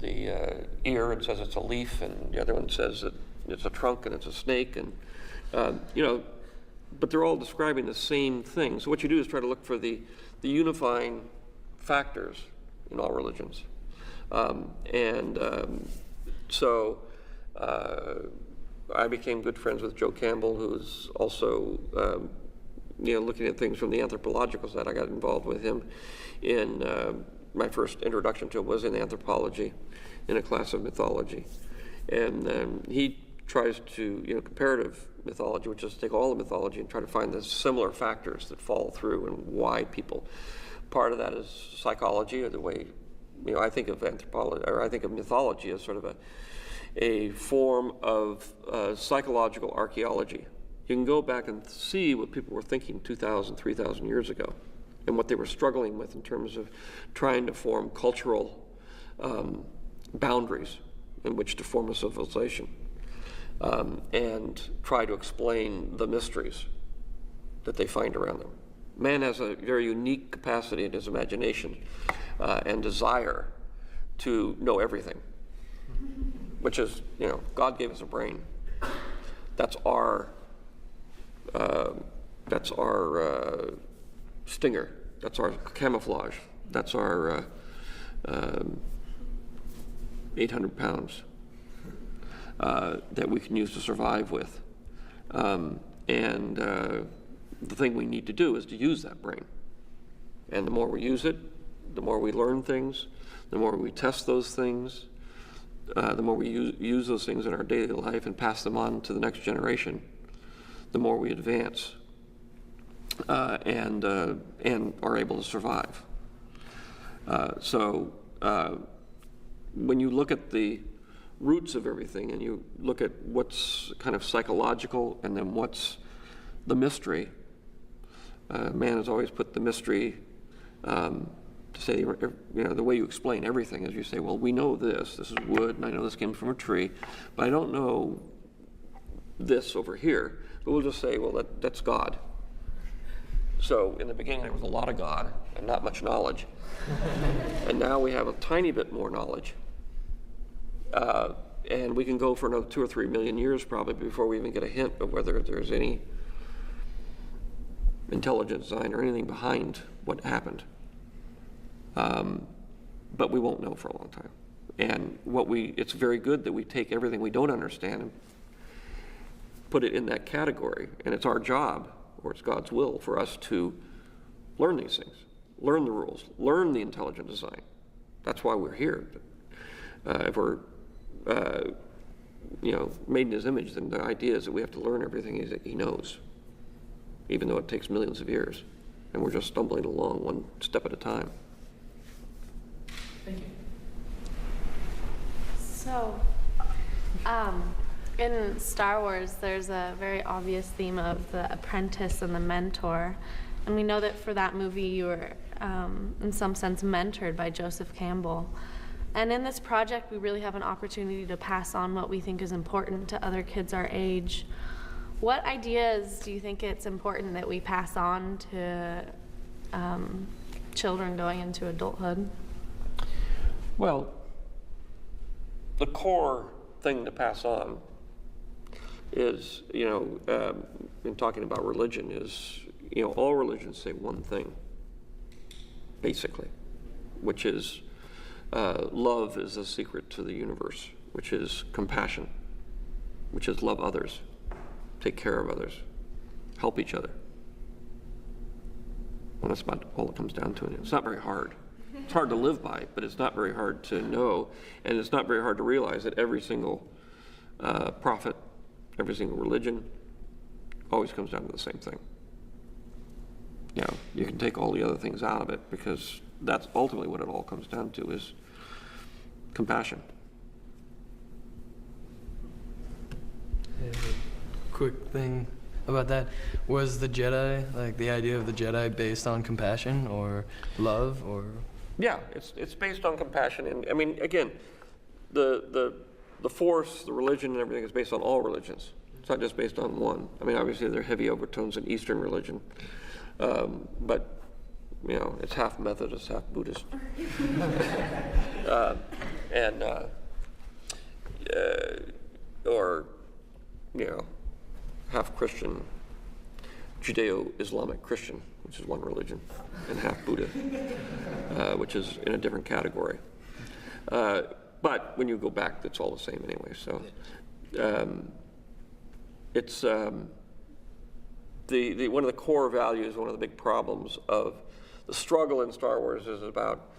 Speaker 4: ear and says it's a leaf, and the other one says that it's a trunk and it's a snake, and but they're all describing the same thing. So what you do is try to look for the unifying factors in all religions. So I became good friends with Joe Campbell, who's also looking at things from the anthropological side. I got involved with him in my first introduction to him was in anthropology, in a class of mythology, and he tries to comparative mythology, which is to take all the mythology and try to find the similar factors that fall through and why people. Part of that is psychology, or the way I think of anthropology, or I think of mythology as sort of a form of psychological archaeology. You can go back and see what people were thinking 2,000, 3,000 years ago, and what they were struggling with in terms of trying to form cultural boundaries in which to form a civilization, and try to explain the mysteries that they find around them. Man has a very unique capacity in his imagination and desire to know everything, which is, God gave us a brain. That's our stinger. That's our camouflage. That's our 800 pounds that we can use to survive with. The thing we need to do is to use that brain. And the more we use it, the more we learn things, the more we test those things, the more we use those things in our daily life and pass them on to the next generation, the more we advance and are able to survive. So when you look at the roots of everything and you look at what's kind of psychological and then what's the mystery, man has always put the mystery to say, the way you explain everything is you say, well, we know this is wood, and I know this came from a tree, but I don't know this over here. But we'll just say, well, that's God. So in the beginning, there was a lot of God and not much knowledge. And now we have a tiny bit more knowledge. And we can go for another 2 or 3 million years probably before we even get a hint of whether there's any intelligent design or anything behind what happened. But we won't know for a long time. And it's very good that we take everything we don't understand and put it in that category. And it's our job, or it's God's will, for us to learn these things, learn the rules, learn the intelligent design. That's why we're here. If we're made in his image, then the idea is that we have to learn everything he knows, even though it takes millions of years, and we're just stumbling along one step at a time.
Speaker 2: Thank you.
Speaker 5: So, in Star Wars, there's a very obvious theme of the apprentice and the mentor, and we know that for that movie you were, in some sense, mentored by Joseph Campbell. And in this project, we really have an opportunity to pass on what we think is important to other kids our age. What ideas do you think it's important that we pass on to children going into adulthood?
Speaker 4: Well, the core thing to pass on is, in talking about religion, is, all religions say one thing, basically, which is love is the secret to the universe, which is compassion, which is love others, take care of others, help each other. Well, that's about all it comes down to. It's not very hard. It's hard to live by, but it's not very hard to know, and it's not very hard to realize that every single prophet, every single religion always comes down to the same thing. You can take all the other things out of it, because that's ultimately what it all comes down to, is compassion.
Speaker 20: Quick thing about that, was the Jedi, like the idea of the Jedi, based on compassion or love, or?
Speaker 4: Yeah, it's based on compassion, and I mean, again, the Force, the religion, and everything is based on all religions. It's not just based on one. I mean, obviously there are heavy overtones in Eastern religion, but it's half Methodist, half Buddhist. Or half Christian, Judeo-Islamic Christian, which is one religion, and half Buddha, which is in a different category. But when you go back, it's all the same anyway. So it's one of the core values, one of the big problems of the struggle in Star Wars is about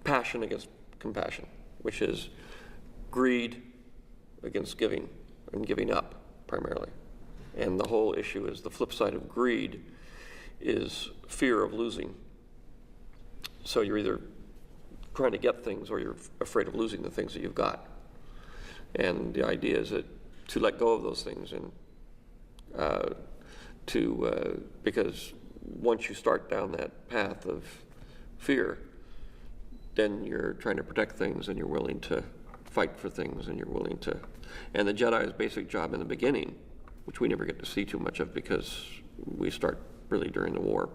Speaker 4: passion against compassion, which is greed against giving and giving up primarily. And the whole issue is the flip side of greed is fear of losing. So you're either trying to get things or you're afraid of losing the things that you've got. And the idea is that to let go of those things and because once you start down that path of fear, then you're trying to protect things and you're willing to fight for things and you're willing to, and the Jedi's basic job in the beginning, which we never get to see too much of because we start really during the war,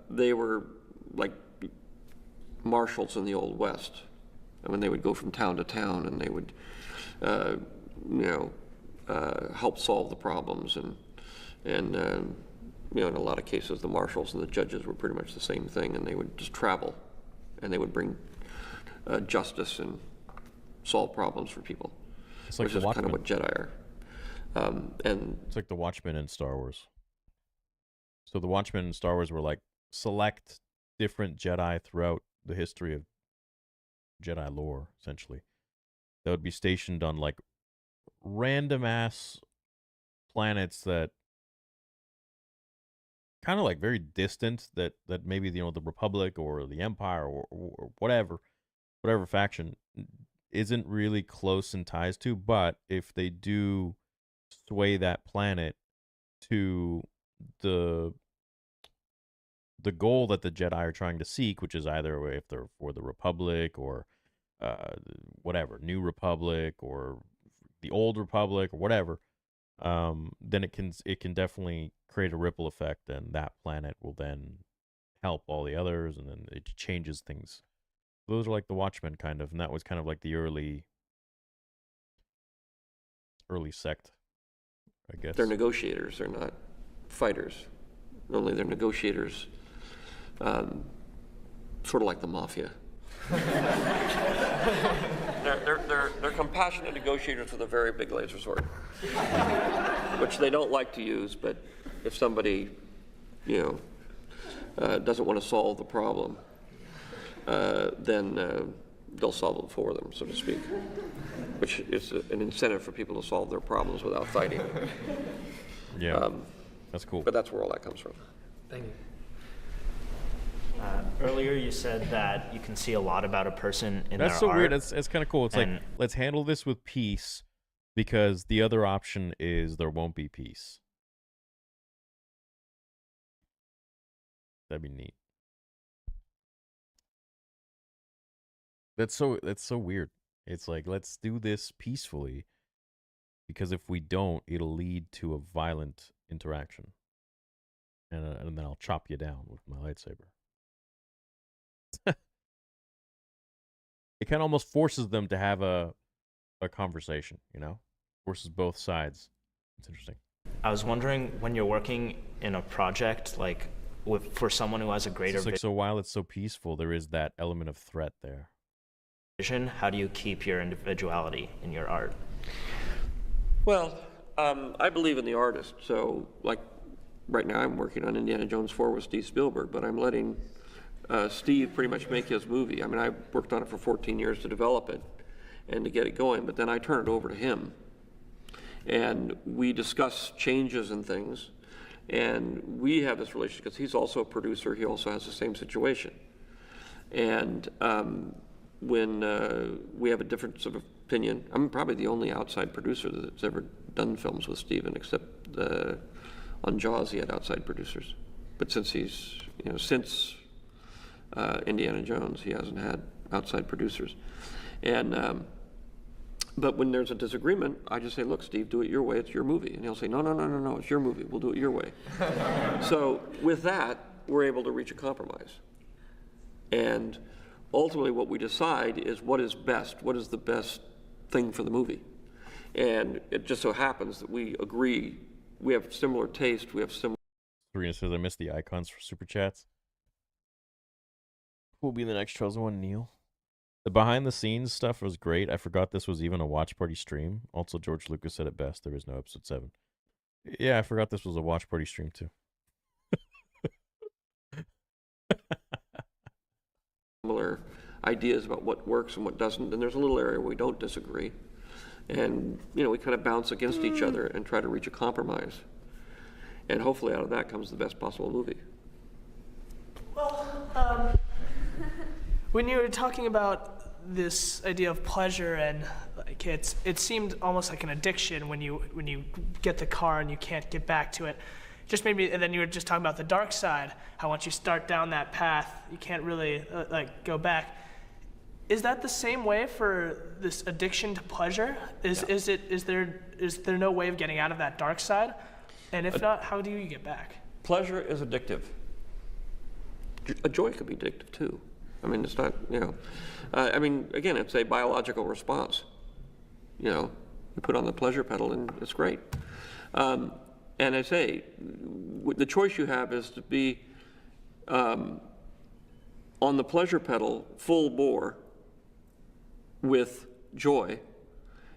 Speaker 4: they were like marshals in the Old West. I mean, they would go from town to town and they would, help solve the problems and in a lot of cases the marshals and the judges were pretty much the same thing, and they would just travel and they would bring justice and solve problems for people.
Speaker 1: It's like
Speaker 4: which is kind of what Jedi are. And
Speaker 1: it's like the Watchmen in Star Wars. So the Watchmen in Star Wars were like select different Jedi throughout the history of Jedi lore, essentially. That would be stationed on like random ass planets that kind of like very distant, that maybe the Republic or the Empire or whatever faction isn't really close in ties to, but if they do sway that planet to the goal that the Jedi are trying to seek, which is either if they're for the Republic or whatever, New Republic or the Old Republic or whatever, then it can definitely create a ripple effect, and that planet will then help all the others, and then it changes things. Those are like the Watchmen kind of, and that was kind of like the early sect, I guess.
Speaker 4: They're negotiators, they're not fighters. Only they're negotiators, sort of like the mafia. They're compassionate negotiators with a very big laser sword, which they don't like to use, but if somebody, doesn't want to solve the problem, then they'll solve it for them, so to speak, which is an incentive for people to solve their problems without fighting.
Speaker 1: Yeah, that's cool.
Speaker 4: But that's where all that comes from.
Speaker 20: Thank you.
Speaker 3: Earlier you said that you can see a lot about a person in their art.
Speaker 1: That's so weird. It's kind of cool. It's like, let's handle this with peace, because the other option is there won't be peace. That'd be neat. That's so weird. It's like, let's do this peacefully, because if we don't, it'll lead to a violent interaction, and then I'll chop you down with my lightsaber. It kind of almost forces them to have a conversation, forces both sides. It's interesting.
Speaker 3: I was wondering, when you're working in a project like for someone who has a greater
Speaker 1: vision, so while it's so peaceful, there is that element of threat there.
Speaker 3: How do you keep your individuality in your art?
Speaker 4: Well, I believe in the artist. So, like, right now I'm working on Indiana Jones 4 with Steve Spielberg, but I'm letting Steve pretty much make his movie. I mean, I worked on it for 14 years to develop it and to get it going, but then I turn it over to him. And we discuss changes and things, and we have this relationship because he's also a producer. He also has the same situation. And when we have a difference of opinion, I'm probably the only outside producer that's ever done films with Steven, except on Jaws he had outside producers. But since he's, since Indiana Jones, he hasn't had outside producers. And But when there's a disagreement, I just say, look, Steve, do it your way. It's your movie. And he'll say, no, no, no, no, no, it's your movie. We'll do it your way. So with that, we're able to reach a compromise. And ultimately what we decide is what is best, what is the best thing for the movie. And it just so happens that we agree, we have similar taste, we have similar...
Speaker 1: Serena says, I missed the icons for Super Chats. Who will be the next chosen one, Neil? The behind-the-scenes stuff was great. I forgot this was even a watch party stream. Also, George Lucas said it best. There is no episode 7. Yeah, I forgot this was a watch party stream, too.
Speaker 4: Similar ideas about what works and what doesn't, and there's a little area where we don't disagree. And, you know, we kind of bounce against each other and try to reach a compromise. And hopefully out of that comes the best possible movie.
Speaker 2: Well, when you were talking about this idea of pleasure and like it seemed almost like an addiction when you get the car and you can't get back to it. Just made me, and then you were just talking about the dark side, how once you start down that path, you can't really like go back. Is that the same way for this addiction to pleasure? Is there no way of getting out of that dark side? And if not, how do you get back?
Speaker 4: Pleasure is addictive. A joy could be addictive too. I mean, it's not, you know, I mean, again, it's a biological response. You know, you put on the pleasure pedal and it's great. And I say, the choice you have is to be on the pleasure pedal full bore with joy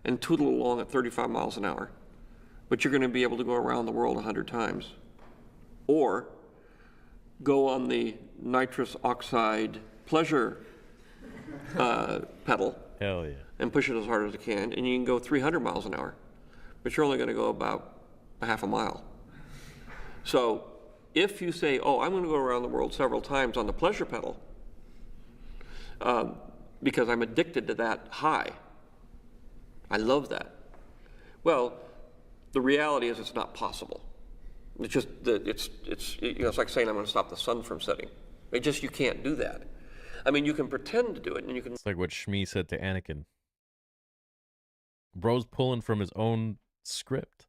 Speaker 4: and tootle along at 35 miles an hour. But you're going to be able to go around the world 100 times. Or go on the nitrous oxide pleasure pedal.
Speaker 1: Hell yeah.
Speaker 4: And push it as hard as you can, and you can go 300 miles an hour, but you're only going to go about a half a mile. So if you say, oh, I'm going to go around the world several times on the pleasure pedal because I'm addicted to that high, I love that. Well, the reality is it's not possible. It's just that it's like saying I'm going to stop the sun from setting. You can't do that. I mean, you can pretend to do it, and you can.
Speaker 1: It's like what Shmi said to Anakin. Bro's pulling from his own script.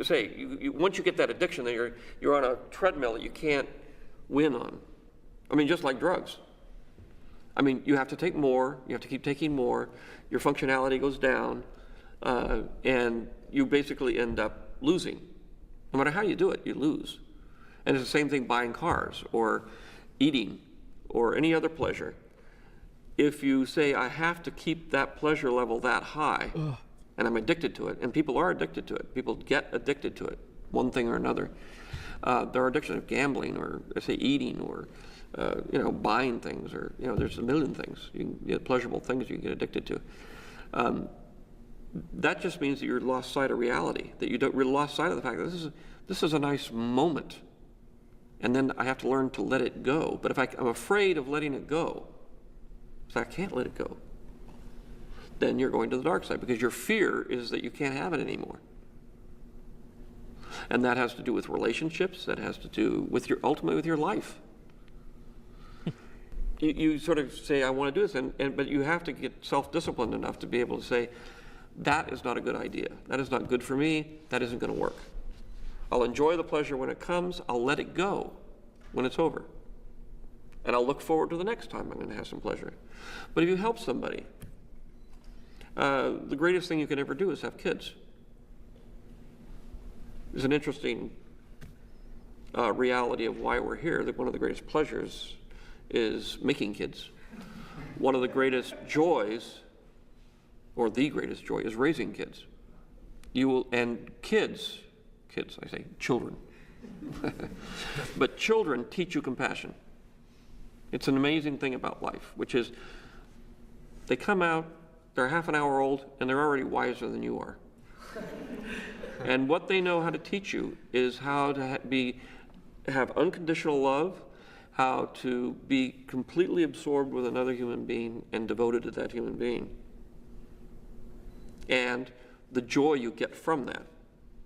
Speaker 4: Say once you get that addiction, then you're on a treadmill that you can't win on. I mean, just like drugs. I mean, you have to take more. You have to keep taking more. Your functionality goes down, and you basically end up losing. No matter how you do it, you lose. And it's the same thing buying cars or eating or any other pleasure. If you say, I have to keep that pleasure level that high, and I'm addicted to it, and people are addicted to it. People get addicted to it, one thing or another. There are addictions of gambling or, say, eating or, buying things or, there's a million things. You can get pleasurable things you can get addicted to. That just means that you're lost sight of reality, that you really lost sight of the fact that this is a nice moment. And then I have to learn to let it go. But if I'm afraid of letting it go, so I can't let it go, then you're going to the dark side because your fear is that you can't have it anymore. And that has to do with relationships, that has to do with ultimately with your life. You sort of say, I want to do this, but you have to get self-disciplined enough to be able to say, that is not a good idea. That is not good for me. That isn't going to work. I'll enjoy the pleasure when it comes. I'll let it go when it's over. And I'll look forward to the next time I'm going to have some pleasure. But if you help somebody, the greatest thing you can ever do is have kids. There's an interesting reality of why we're here, that one of the greatest pleasures is making kids. One of the greatest joys, or the greatest joy, is raising kids. Kids, I say children, but children teach you compassion. It's an amazing thing about life, which is they come out, they're half an hour old, and they're already wiser than you are. And what they know how to teach you is how to have unconditional love, how to be completely absorbed with another human being and devoted to that human being. And the joy you get from that.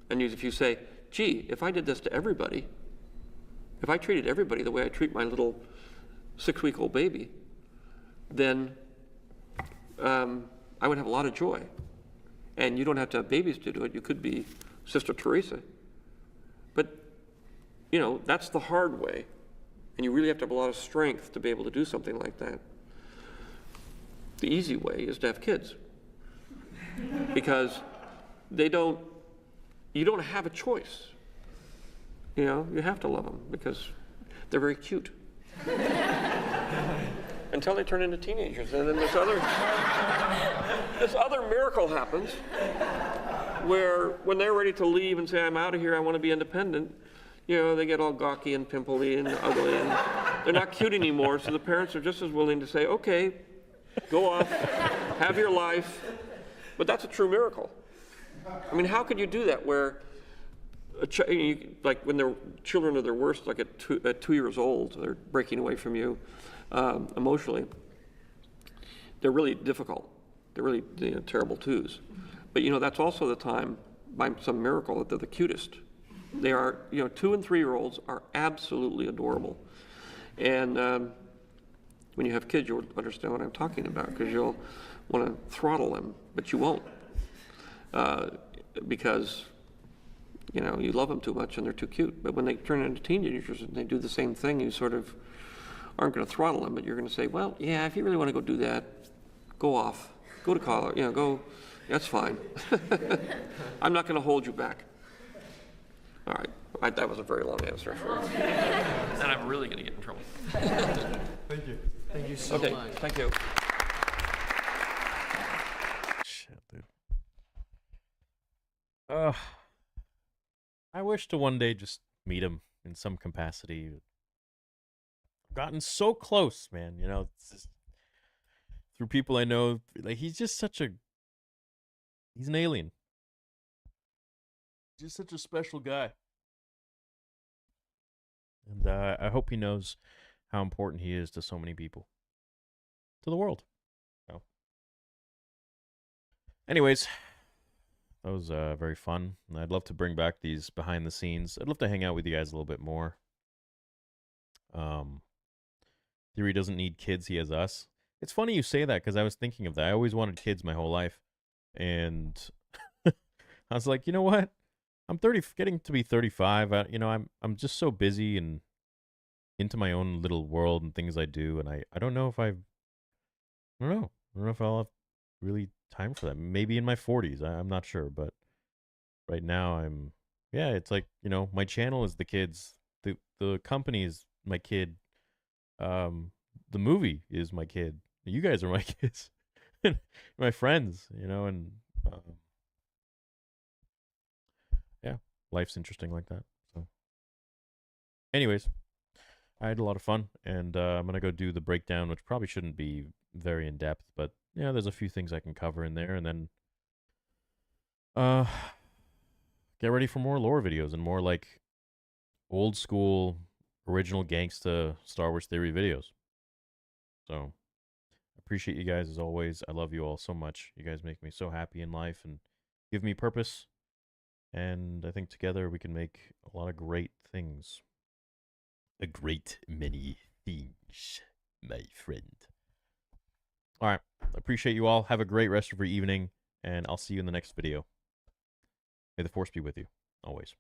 Speaker 4: And if you say, gee, if I did this to everybody, if I treated everybody the way I treat my little 6-week-old baby, then I would have a lot of joy. And you don't have to have babies to do it. You could be Sister Teresa. But, you know, that's the hard way. And you really have to have a lot of strength to be able to do something like that. The easy way is to have kids. Because you don't have a choice. You know, you have to love them because they're very cute. Until they turn into teenagers, and then this other miracle happens where when they're ready to leave and say, I'm out of here, I want to be independent, you know, they get all gawky and pimply and ugly, and they're not cute anymore, so the parents are just as willing to say, okay, go off, have your life. But that's a true miracle. I mean, how could you do that where, like when their children are their worst, like at 2 years old, they're breaking away from you emotionally. They're really difficult. They're really terrible twos. But you know, that's also the time, by some miracle, that they're the cutest. They are, you know, 2 and 3 year olds are absolutely adorable. And when you have kids, you'll understand what I'm talking about, because you'll want to throttle them, but you won't. Because you know, you love them too much and they're too cute. But when they turn into teenagers and they do the same thing, you sort of aren't going to throttle them, but you're going to say, well, yeah, if you really want to go do that, go off. Go to college, you know, go, that's fine. I'm not going to hold you back. All right, that was a very long answer. And I'm really going to get in trouble.
Speaker 19: Thank you.
Speaker 20: Thank you so much.
Speaker 4: Thank you.
Speaker 1: Shit, dude. I wish to one day just meet him in some capacity. I've gotten so close, man. You know, it's just, through people I know, like he's just he's an alien. Just such a special guy. And I hope he knows how important he is to so many people. To the world. So. Anyways, that was very fun. I'd love to bring back these behind the scenes. I'd love to hang out with you guys a little bit more. Theory doesn't need kids, he has us. It's funny you say that, because I was thinking of that. I always wanted kids my whole life. And I was like, you know what? I'm getting to be 35. You know, I'm just so busy and into my own little world and things I do, and I don't know if I don't know if I'll have really time for that. Maybe in my 40s. I'm not sure, but right now it's like, you know, my channel is the kids. The company is my kid. The movie is my kid. You guys are my kids. My friends, you know, and yeah, life's interesting like that. So anyways, I had a lot of fun, and I'm going to go do the breakdown, which probably shouldn't be very in-depth, but yeah, there's a few things I can cover in there, and then get ready for more lore videos and more like old school original gangsta Star Wars Theory videos. So appreciate you guys as always. I love you all so much. You guys make me so happy in life and give me purpose, and I think together we can make a lot of great things. A great many things, my friend. All right. Appreciate you all. Have a great rest of your evening, and I'll see you in the next video. May the Force be with you, always.